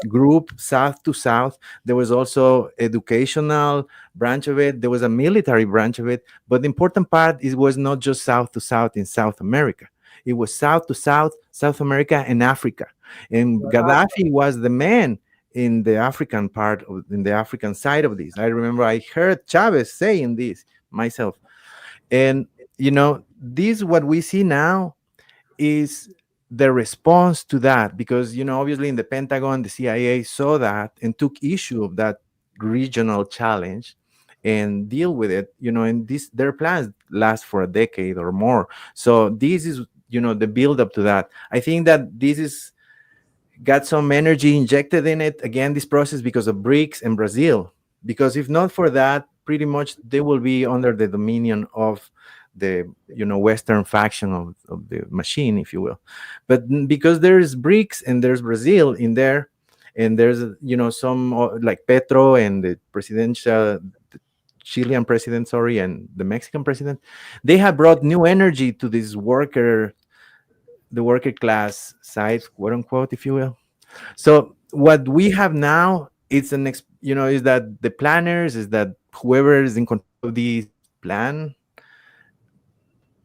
group, south to south. There was also educational branch of it. There was a military branch of it. But the important part is, was not just south to south in South America. It was south to south, South America and Africa. And Gaddafi was the man in the African part, in the African side of this. I remember I heard Chavez saying this myself. And, this, what we see now is the response to that, because, obviously in the Pentagon, the CIA saw that and took issue of that regional challenge and deal with it, and their plans last for a decade or more. So this is, the build up to that. I think that this is got some energy injected in it, again, this process, because of BRICS and Brazil. Because if not for that, pretty much they will be under the dominion of the Western faction of the machine, if you will. But because there's BRICS and there's Brazil in there, and there's some like Petro and the Chilean president, and the Mexican president, they have brought new energy to this the worker class side, quote unquote, if you will. So what we have now is is that the planners, is that whoever is in control of this plan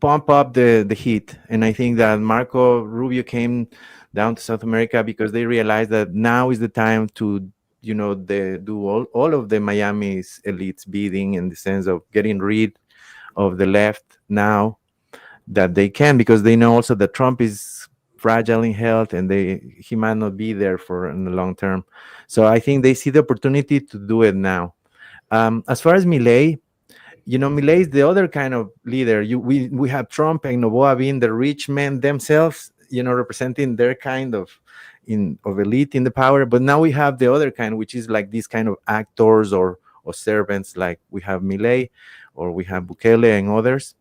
pump up the heat. And I think that Marco Rubio came down to South America because they realized that now is the time to do all of the Miami's elites bidding, in the sense of getting rid of the left now that they can, because they know also that Trump is fragile in health and he might not be there for in the long term. So I think they see the opportunity to do it now. As far as Milei, Milei is the other kind of leader. We have Trump and Noboa being the rich men themselves, representing their kind of elite in the power. But now we have the other kind, which is like these kind of actors or or servants like we have Milei or we have Bukele and others.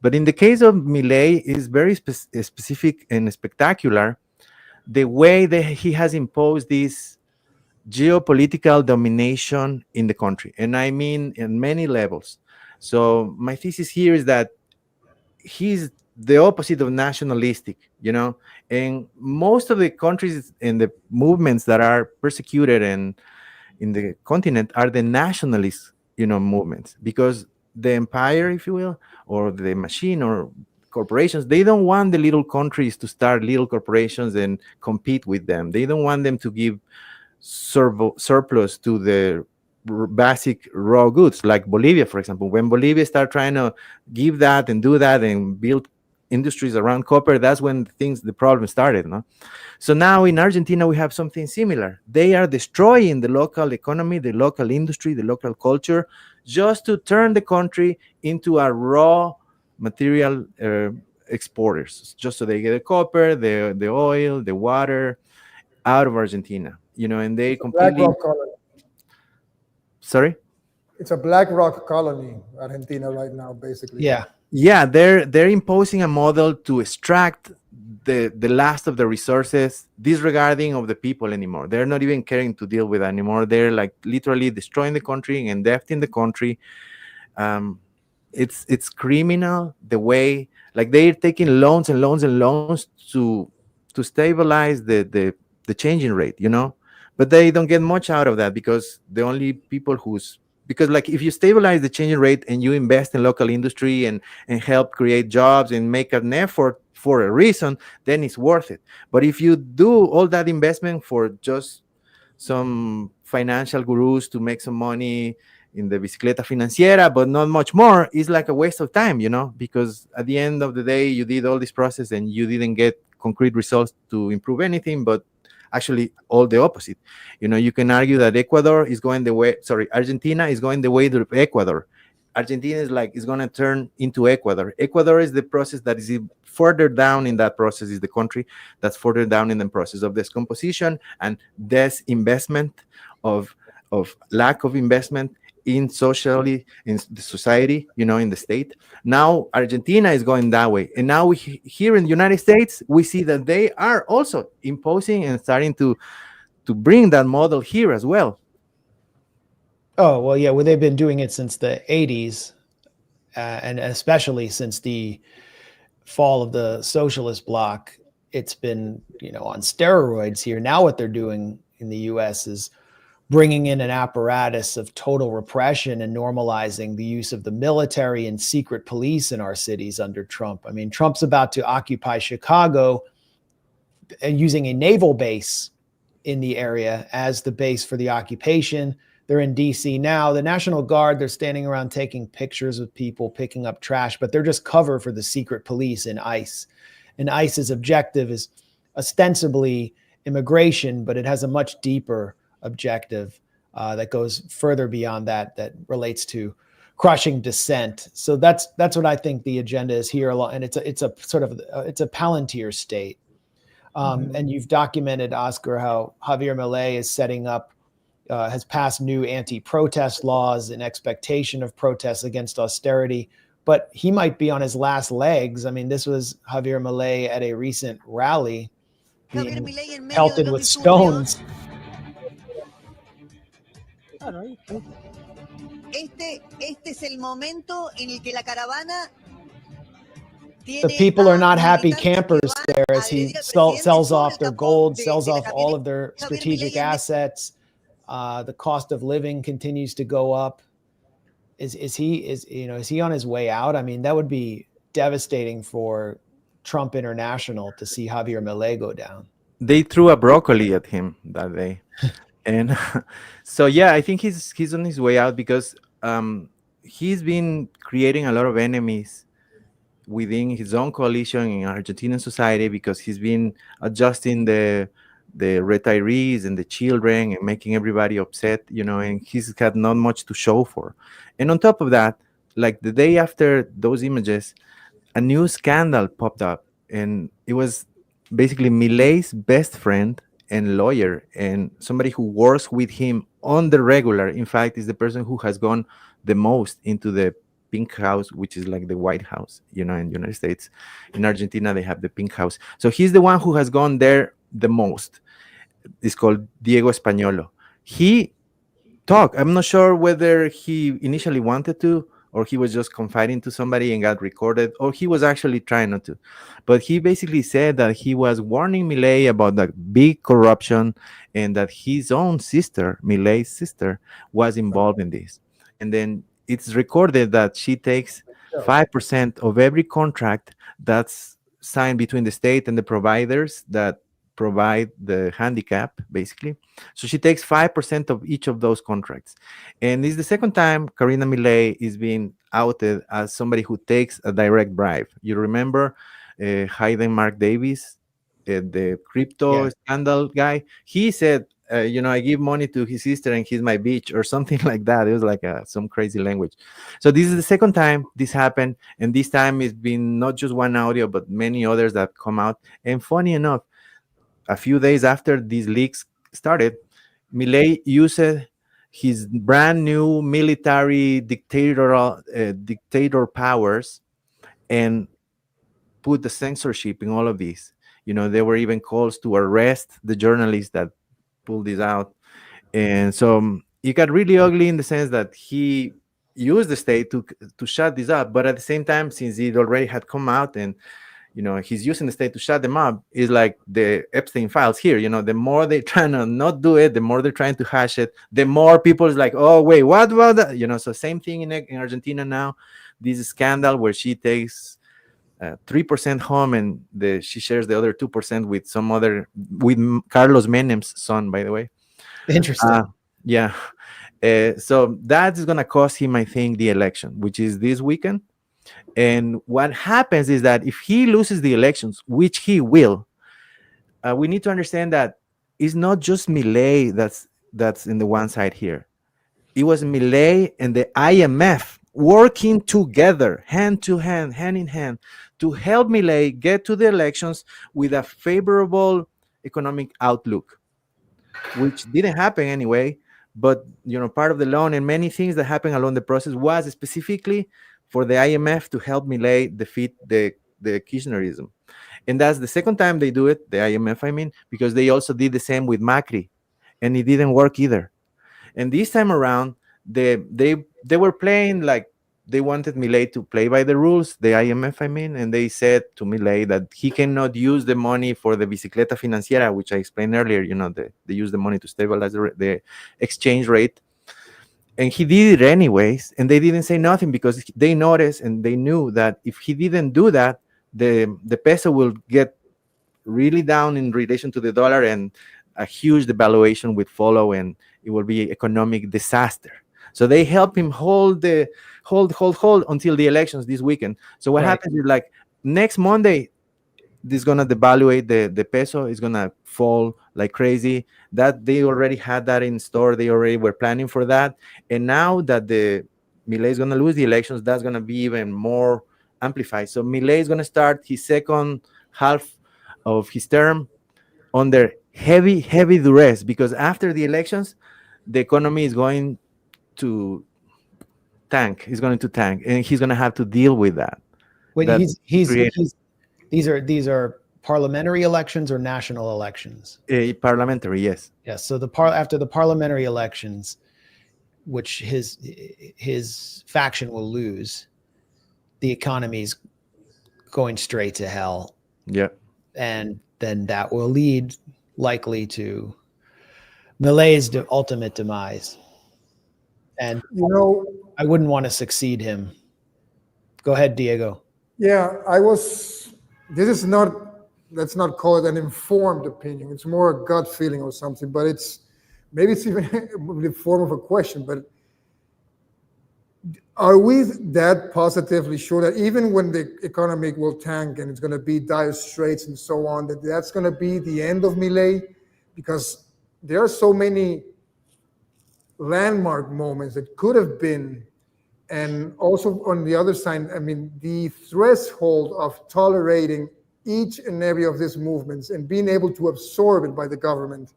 But in the case of Milei, is very specific and spectacular the way that he has imposed this geopolitical domination in the country, and I mean in many levels. So my thesis here is that he's the opposite of nationalistic, and most of the countries and the movements that are persecuted and in the continent are the nationalist, movements, because the empire, if you will, or the machine or corporations, they don't want the little countries to start little corporations and compete with them. They don't want them to give surplus to the basic raw goods, like Bolivia, for example. When Bolivia start trying to give that and do that and build industries around copper, that's when the problem started, no? So now in Argentina we have something similar. They are destroying the local economy, the local industry, the local culture, just to turn the country into a raw material exporters, just so they get the copper, the oil, the water out of Argentina, and they Black completely. Rock colony. Sorry. It's a Black Rock colony, Argentina, right now, basically. Yeah. They're imposing a model to extract the last of the resources, disregarding of the people anymore. They're not even caring to deal with anymore. They're like literally destroying the country and indebting the country. It's criminal the way, like, they're taking loans and loans and loans to stabilize the changing rate, but they don't get much out of that, because the only people because, like, if you stabilize the changing rate and you invest in local industry and help create jobs and make an effort for a reason, then it's worth it. But if you do all that investment for just some financial gurus to make some money in the bicicleta financiera, but not much more, it's like a waste of time, because at the end of the day, you did all this process and you didn't get concrete results to improve anything, but actually all the opposite. You can argue that Argentina is going the way of Ecuador. Argentina is going to turn into Ecuador. Ecuador is the process that is further down in that process, is the country that's further down in the process of discomposition and disinvestment, of lack of investment in the society, in the state. Now Argentina is going that way, and now here in the United States we see that they are also imposing and starting to bring that model here as well. Oh, well, yeah. Well, they've been doing it since the 80s, and especially since the fall of the socialist bloc. It's been, on steroids here. Now what they're doing in the US is bringing in an apparatus of total repression and normalizing the use of the military and secret police in our cities under Trump. I mean, Trump's about to occupy Chicago and using a naval base in the area as the base for the occupation. They're in DC now. The National Guard, they're standing around taking pictures of people picking up trash, but they're just cover for the secret police in ICE. And ICE's objective is ostensibly immigration, but it has a much deeper objective that goes further beyond that relates to crushing dissent. So that's what I think the agenda is here. And it's a sort of it's a Palantir state. And you've documented, Oscar, how Javier Milei is setting up, has passed new anti-protest laws in expectation of protests against austerity, but he might be on his last legs. I mean, this was Javier Milei at a recent rally being pelted with stones. Este es el momento en el que la caravana. The people are not happy campers there as he sells off their gold, sells off all of their strategic assets. The cost of living continues to go up. Is he on his way out? I mean, that would be devastating for Trump International to see Javier Milei go down. They threw a broccoli at him that day. And so, yeah, I think he's on his way out, because he's been creating a lot of enemies within his own coalition in Argentinian society, because he's been adjusting the retirees and the children and making everybody upset, and he's had not much to show for. And on top of that, like the day after those images, a new scandal popped up, and it was basically Milei's best friend and lawyer and somebody who works with him on the regular. In fact, is the person who has gone the most into the pink house, which is like the White House, in the United States. In Argentina, they have the pink house. So he's the one who has gone there the most. It's called Diego Españolo. He talked. I'm not sure whether he initially wanted to, or he was just confiding to somebody and got recorded, or he was actually trying not to. But he basically said that he was warning Milei about the big corruption and that his own sister, Milei's sister, was involved in this. And then it's recorded that she takes 5% of every contract that's signed between the state and the providers that provide the handicap, basically. So she takes 5% of each of those contracts. And this is the second time Karina Milei is being outed as somebody who takes a direct bribe. You remember Hayden Mark Davis, the crypto scandal guy? He said, I give money to his sister and he's my bitch, or something like that. It was like some crazy language. So this is the second time this happened. And this time it's been not just one audio, but many others that come out. And funny enough, a few days after these leaks started, Milei used his brand new military dictator powers and put the censorship in all of these. There were even calls to arrest the journalists that pulled this out. And so it got really ugly in the sense that he used the state to shut this up. But at the same time, since it already had come out and he's using the state to shut them up, is like the Epstein files here. The more they're trying to not do it, the more they're trying to hash it, the more people is like, oh, wait, what about that? So same thing in Argentina now. This scandal where she takes 3% home and she shares the other 2% with with Carlos Menem's son, by the way. Interesting. Yeah. So that is going to cost him, I think, the election, which is this weekend. And what happens is that if he loses the elections, which he will, we need to understand that it's not just Milei that's in the one side here. It was Milei and the IMF working together, hand to hand, hand in hand, to help Milei get to the elections with a favorable economic outlook, which didn't happen anyway. But part of the loan and many things that happened along the process was specifically for the IMF to help Milei defeat the Kirchnerism. And that's the second time they do it, the IMF, I mean, because they also did the same with Macri, and it didn't work either. And this time around, they were playing like they wanted Milei to play by the rules, the IMF, I mean, and they said to Milei that he cannot use the money for the bicicleta financiera, which I explained earlier, they use the money to stabilize the exchange rate. And he did it anyways, and they didn't say nothing because they noticed and they knew that if he didn't do that, the peso will get really down in relation to the dollar, and a huge devaluation would follow, and it will be economic disaster. So they help him hold until the elections this weekend. So what happens is, like, next Monday, this is gonna devaluate the peso. Is gonna fall like crazy. That they already had that in store. They already were planning for that. And now that the Milei is gonna lose the elections, that's gonna be even more amplified. So Milei is gonna start his second half of his term under heavy duress, because after the elections, the economy is going to tank. It's going to tank, and he's going to have to deal with that. Wait, these are parliamentary elections or national elections? Parliamentary, yes. Yes. So after the parliamentary elections, which his faction will lose, the economy's going straight to hell. Yeah. And then that will lead likely to Milei's ultimate demise. And I wouldn't want to succeed him. Go ahead, Diego. Yeah, let's not call it an informed opinion. It's more a gut feeling or something, but maybe it's even the form of a question. But are we that positively sure that even when the economy will tank and it's going to be dire straits and so on, that's going to be the end of Milei? Because there are so many landmark moments that could have been. And also on the other side, I mean, the threshold of tolerating each and every of these movements and being able to absorb it by the government,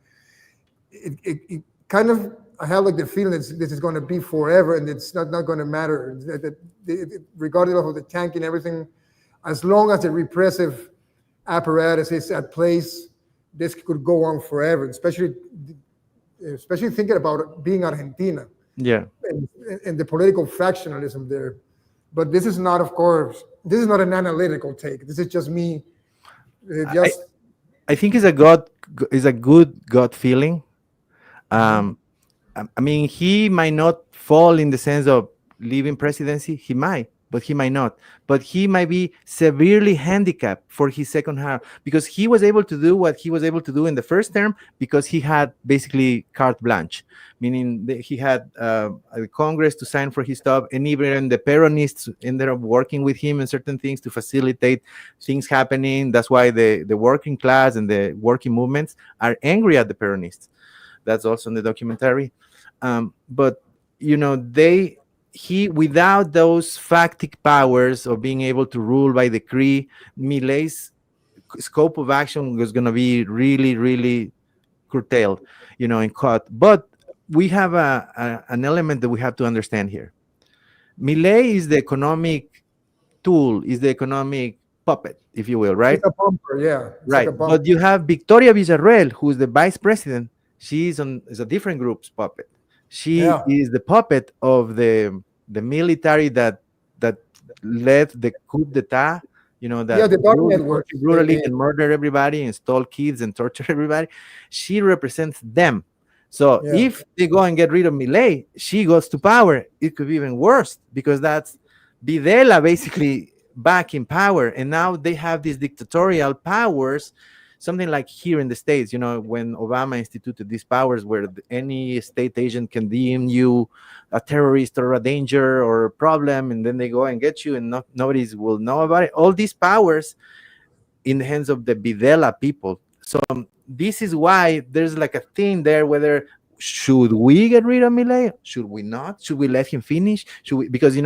it kind of, I have like the feeling that this is going to be forever and it's not going to matter. Regardless of the tank and everything, as long as the repressive apparatus is at place, this could go on forever, especially thinking about being Argentina. Yeah. And the political factionalism there. But this is not, of course, this is not an analytical take. This is just me. I think it's a good gut feeling. I mean, he might not fall in the sense of leaving presidency. He might, but he might not. But he might be severely handicapped for his second half because he was able to do what he was able to do in the first term because he had basically carte blanche, meaning that he had a Congress to sign for his stuff, and even the Peronists ended up working with him in certain things to facilitate things happening. That's why the working class and the working movements are angry at the Peronists. That's also in the documentary. But he without those factic powers of being able to rule by decree, Milei's scope of action was going to be really, really curtailed, and cut. But we have an element that we have to understand here. Milei is the economic tool, is the economic puppet, if you will, right? It's a bumper, yeah. It's right. Like a bumper. But you have Victoria Villarreal, who's the vice president. Is a different group's puppet. She is the puppet of the military that led the coup d'etat, that the dark network brutally and murder everybody and stole kids and torture everybody. She represents them. So if they go and get rid of Milei, she goes to power. It could be even worse because that's Videla basically back in power, and now they have these dictatorial powers. Something like here in the States, when Obama instituted these powers where any state agent can deem you a terrorist or a danger or a problem, and then they go and get you and nobody will know about it. All these powers in the hands of the Videla people. So this is why there's like a thing there, whether should we get rid of Milei? Should we not? Should we let him finish? Should we? Because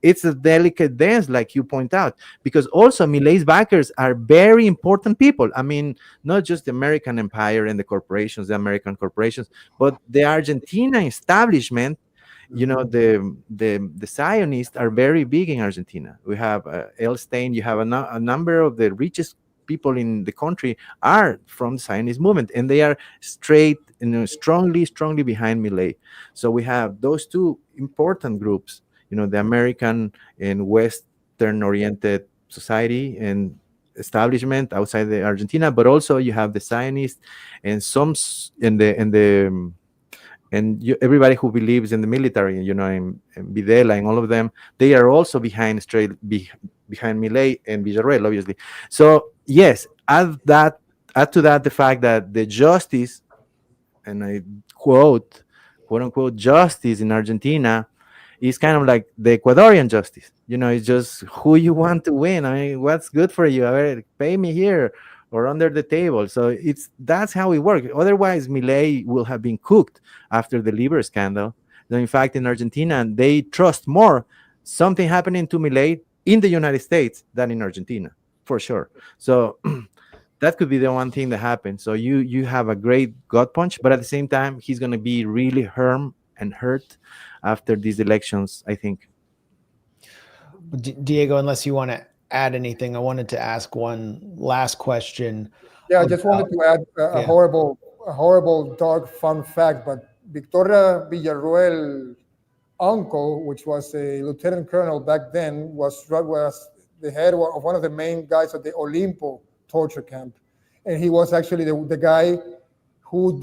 it's a delicate dance, like you point out. Because also Milei's backers are very important people. I mean, not just the American empire and the corporations, the American corporations, but the Argentina establishment. The Zionists are very big in Argentina. We have Elstein. You have a number of the richest people in the country are from the Zionist movement, and they are straight strongly behind Milei. So we have those two important groups, the American and Western oriented society and establishment outside the Argentina, but also you have the Zionists and some everybody who believes in the military, in Videla and all of them, they are also behind Milei and Villarreal, obviously. So yes, add to that the fact that the justice, and I quote unquote justice in Argentina is kind of like the Ecuadorian justice. It's just who you want to win. I mean, what's good for you? I mean, pay me here or under the table. So that's how it works. Otherwise, Milei will have been cooked after the liver scandal. So in fact, in Argentina, they trust more something happening to Milei in the United States than in Argentina, for sure. So that could be the one thing that happens. So you have a great gut punch, but at the same time, he's going to be really harmed and hurt after these elections, I think. Diego, unless you want to add anything, I wanted to ask one last question. Yeah, I just wanted to add a horrible dark fun fact, but Victoria Villarreal uncle, which was a lieutenant colonel back then, was the head of one of the main guys at the Olimpo torture camp, and he was actually the guy who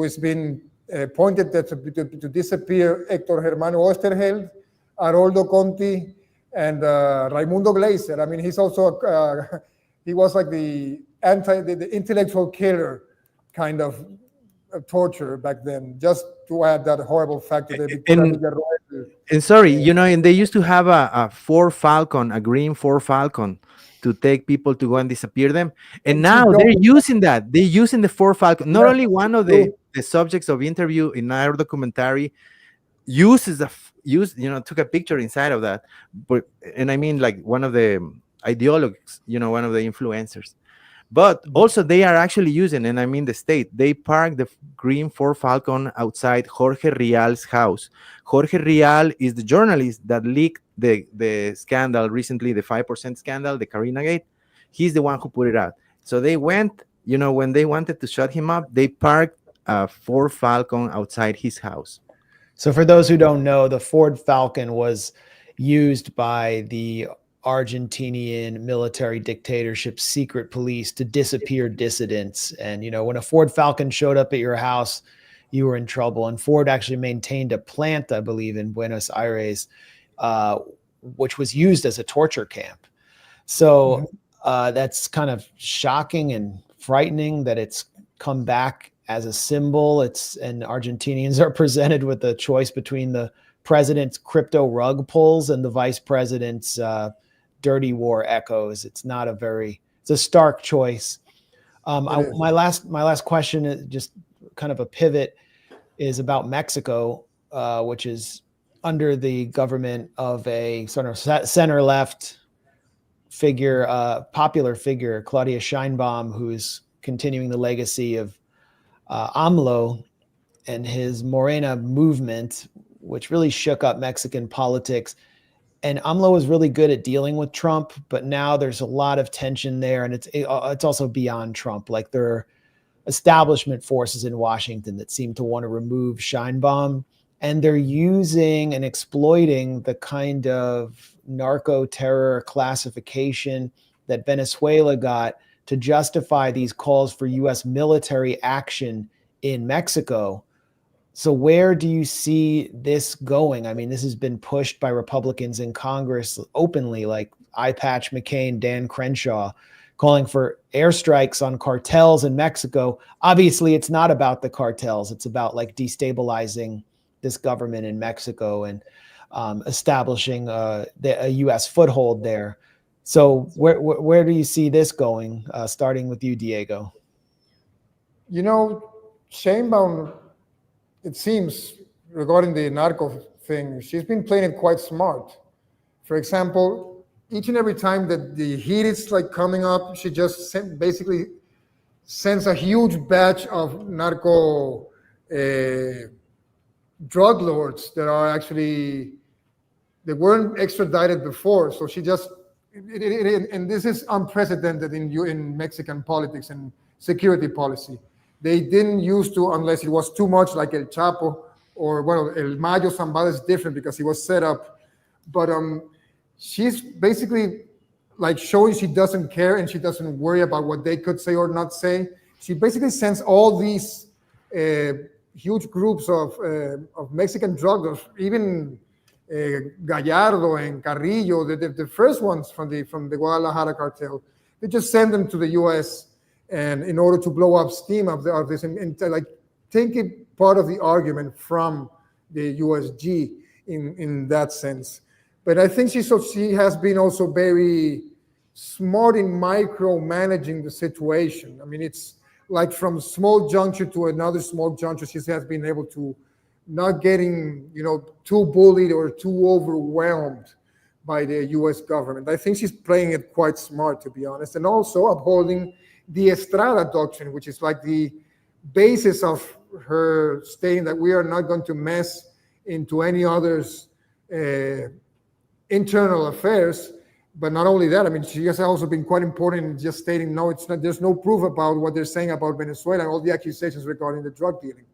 has been appointed to disappear Héctor Germano Oesterheld, Haroldo Conti, and Raimundo Gleiser. I mean, he's also he was like the intellectual killer kind of torture back then. Just to add that horrible fact to the and sorry, and they used to have a Ford Falcon, a green Ford Falcon, to take people to go and disappear them. And now they're using that. They're using the Ford Falcon. Not only one of the subjects of interview in our documentary took a picture inside of that. And I mean, like one of the ideologues, one of the influencers. But also they are actually using, and I mean the state, they parked the green Ford Falcon outside Jorge Rial's house. Jorge Rial is the journalist that leaked the scandal recently, the 5% scandal, the Karina Gate. He's the one who put it out. So they went, when they wanted to shut him up, they parked a Ford Falcon outside his house. So for those who don't know, the Ford Falcon was used by the Argentinian military dictatorship secret police to disappear dissidents. And, when a Ford Falcon showed up at your house, you were in trouble. And Ford actually maintained a plant, I believe, in Buenos Aires, which was used as a torture camp. So that's kind of shocking and frightening that it's come back as a symbol. And Argentinians are presented with a choice between the president's crypto rug pulls and the vice president's dirty war echoes. It's a stark choice. My last question is just kind of a pivot, is about Mexico, which is under the government of a sort of center left figure, popular figure, Claudia Sheinbaum, who's continuing the legacy of AMLO and his Morena movement, which really shook up Mexican politics. And AMLO was really good at dealing with Trump, but now there's a lot of tension there, and it's also beyond Trump. Like, there are establishment forces in Washington that seem to want to remove Sheinbaum, and they're using and exploiting the kind of narco-terror classification that Venezuela got to justify these calls for U.S. military action in Mexico. So where do you see this going? I mean, this has been pushed by Republicans in Congress openly, like Eye Patch McCain, Dan Crenshaw, calling for airstrikes on cartels in Mexico. Obviously, it's not about the cartels. It's about like destabilizing this government in Mexico and establishing a U.S. foothold there. So where do you see this going, starting with you, Diego? Sheinbaum, it seems, regarding the narco thing, she's been playing it quite smart. For example, each and every time that the heat is like coming up, she just basically sends a huge batch of narco drug lords that are actually, they weren't extradited before. So she just, and this is unprecedented in Mexican politics and security policy. They didn't used to, unless it was too much, like El Chapo, or well, El Mayo Zambada is different because he was set up. But she's basically like showing she doesn't care and she doesn't worry about what they could say or not say. She basically sends all these huge groups of Mexican drug, even Gallardo and Carrillo, the first ones from the Guadalajara cartel. They just send them to the U.S. and in order to blow up steam of this and like take it part of the argument from the USG in that sense. But I think she has been also very smart in micromanaging the situation. I mean, it's like from small juncture to another small juncture, she has been able to not getting, too bullied or too overwhelmed by the US government. I think she's playing it quite smart, to be honest, and also upholding the Estrada doctrine, which is like the basis of her stating that we are not going to mess into any other's internal affairs. But not only that, I mean, she has also been quite important in just stating, no, it's not, there's no proof about what they're saying about Venezuela and all the accusations regarding the drug dealing.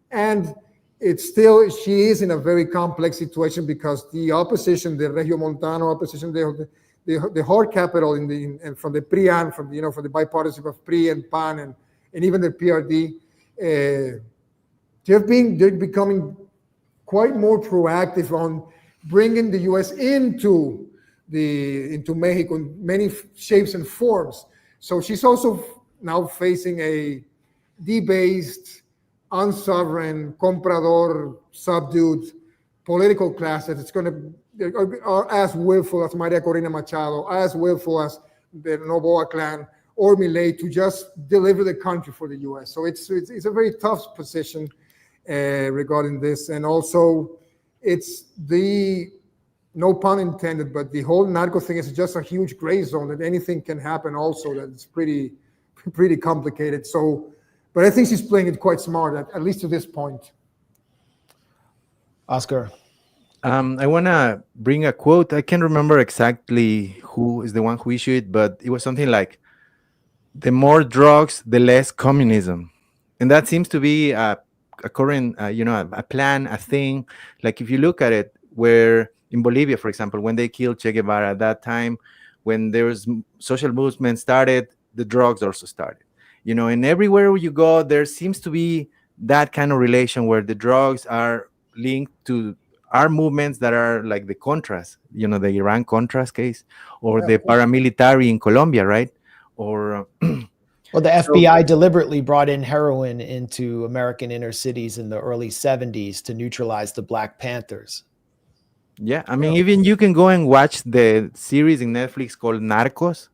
And it's still, she is in a very complex situation because the opposition, the Regiomontano opposition, the hard capital from the PRIAN, from the bipartisan of PRI and PAN and even the PRD, they're becoming quite more proactive on bringing the U.S. into Mexico in many shapes and forms. So she's also now facing a debased, unsovereign, comprador, subdued political class that are as willful as Maria Corina Machado, as willful as the Noboa clan or Milei to just deliver the country for the U.S. So it's a very tough position regarding this. And also it's the no pun intended, but the whole narco thing is just a huge gray zone that anything can happen also. That's pretty complicated. So, but I think she's playing it quite smart, at least to this point. Oscar. I want to bring a quote. I can't remember exactly who is the one who issued it, but it was something like, the more drugs, the less communism. And that seems to be a current, a plan, a thing. Like if you look at it, where in Bolivia, for example, when they killed Che Guevara at that time, when there was social movement started, the drugs also started. And everywhere you go, there seems to be that kind of relation where the drugs are linked to our movements that are like the Contras, the Iran Contras case, or the paramilitary in Colombia, right? Or well, the FBI deliberately brought in heroin into American inner cities in the early 70s to neutralize the Black Panthers. Yeah, I mean, even you can go and watch the series in Netflix called Narcos.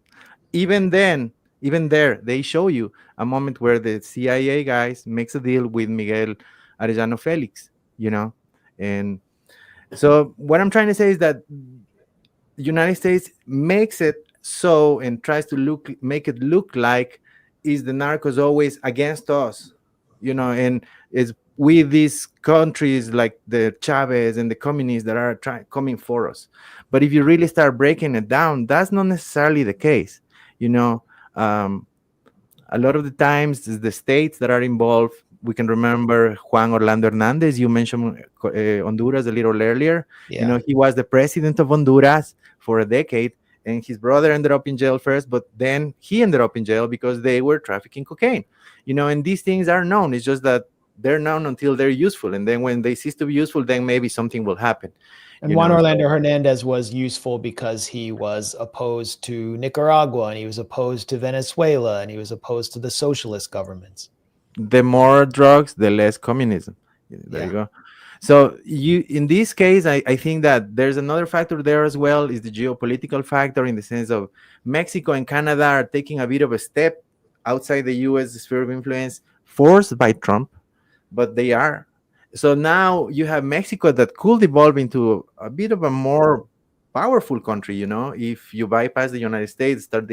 Even there, they show you a moment where the CIA guys makes a deal with Miguel Arellano Felix, and so what I'm trying to say is that the United States makes it so and tries to make it look like is the narcos always against us, and it's with these countries like the Chavez and the communists that are coming for us. But if you really start breaking it down, that's not necessarily the case. A lot of the times it's the states that are involved. We can remember Juan Orlando Hernandez. You mentioned Honduras a little earlier. Yeah. He was the president of Honduras for a decade, and his brother ended up in jail first, but then he ended up in jail because they were trafficking cocaine. And these things are known. It's just that they're known until they're useful, and then when they cease to be useful, then maybe something will happen. And Juan Orlando Hernandez was useful because he was opposed to Nicaragua, and he was opposed to Venezuela, and he was opposed to the socialist governments. The more drugs, the less communism. There you go. So in this case, I think that there's another factor there as well, is the geopolitical factor, in the sense of Mexico and Canada are taking a bit of a step outside the U.S. sphere of influence, forced by Trump, but they are. So now you have Mexico that could evolve into a bit of a more powerful country, if you bypass the United States, start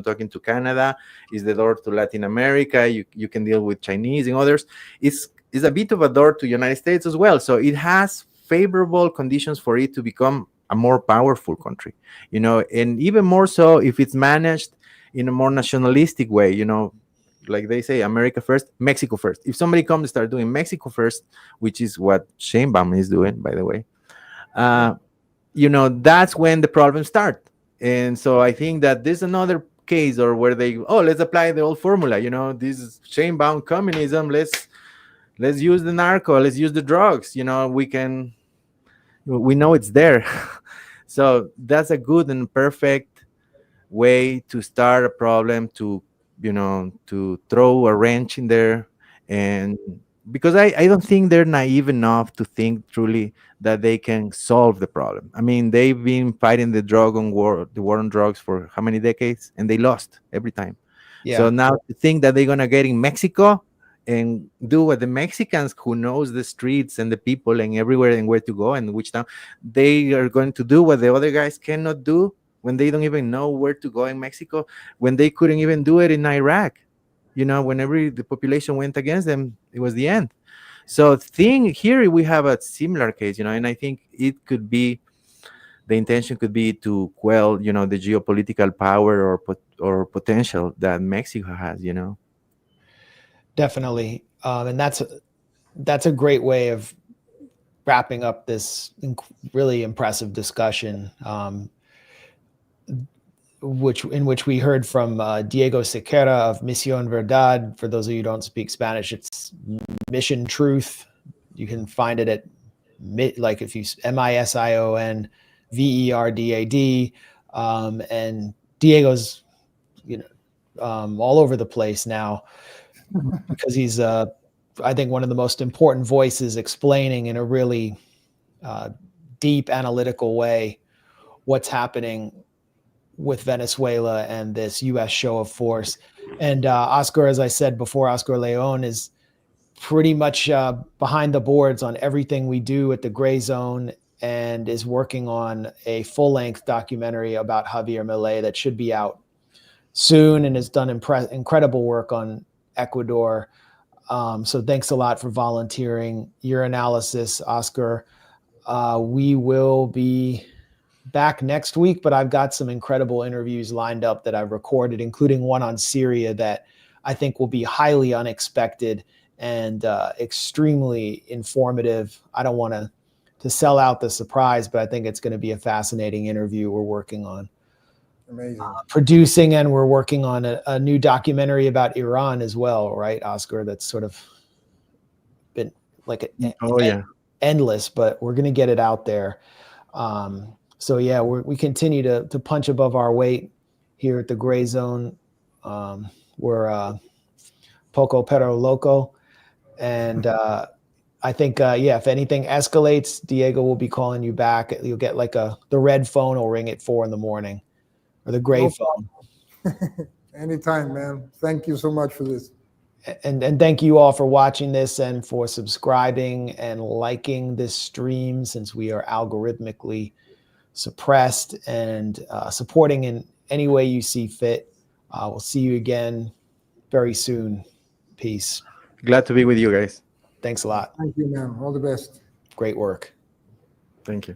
talking to Canada, is the door to Latin America, you can deal with Chinese and others. It's a bit of a door to United States as well. So it has favorable conditions for it to become a more powerful country, and even more so if it's managed in a more nationalistic way, like they say, America first, Mexico first. If somebody comes to start doing Mexico first, which is what Sheinbaum is doing, by the way, that's when the problems start. And so I think that there's another case, or where let's apply the old formula. This is Sheinbaum communism. Let's use the narco. Let's use the drugs. We know it's there. So that's a good and perfect way to start a problem, to throw a wrench in there. And because I don't think they're naive enough to think truly that they can solve the problem. I mean, they've been fighting the war on drugs for how many decades, and they lost every time. Yeah. So now to think that they're gonna get in Mexico and do what the Mexicans, who knows the streets and the people and everywhere and where to go and which town, they are going to do what the other guys cannot do, when they don't even know where to go in Mexico, when they couldn't even do it in Iraq. Whenever the population went against them, it was the end. So here we have a similar case, and I think it could be, the intention could be to quell, the geopolitical power or potential that Mexico has, Definitely. And that's a great way of wrapping up this really impressive discussion, in which we heard from Diego Sequera of Mision Verdad. For those of you who don't speak Spanish, it's Mission Truth. You can find it at if you Mision Verdad, and Diego's all over the place now, because he's I think one of the most important voices explaining in a really deep analytical way what's happening with Venezuela and this U.S. show of force. And Oscar, as I said before, Oscar Leon is pretty much behind the boards on everything we do at the Grayzone. and is working on a full-length documentary about Javier Milei that should be out soon, and has done incredible work on Ecuador. So thanks a lot for volunteering your analysis, Oscar. We will be back next week, but I've got some incredible interviews lined up that I've recorded, including one on Syria that I think will be highly unexpected and extremely informative. I don't want to sell out the surprise, but I think it's going to be a fascinating interview we're working on. Amazing. Producing, and we're working on a new documentary about Iran as well, right, Oscar? That's sort of been like endless, but we're going to get it out there. So yeah, we continue to punch above our weight here at the Grayzone. We're poco pero loco, and I think if anything escalates, Diego will be calling you back. You'll get like the red phone will ring at 4 a.m. or the gray phone. Anytime, man. Thank you so much for this. And thank you all for watching this and for subscribing and liking this stream, since we are algorithmically suppressed, and supporting in any way you see fit. We'll see you again very soon. Peace. Glad to be with you guys. Thanks a lot. Thank you, man. All the best. Great work. Thank you.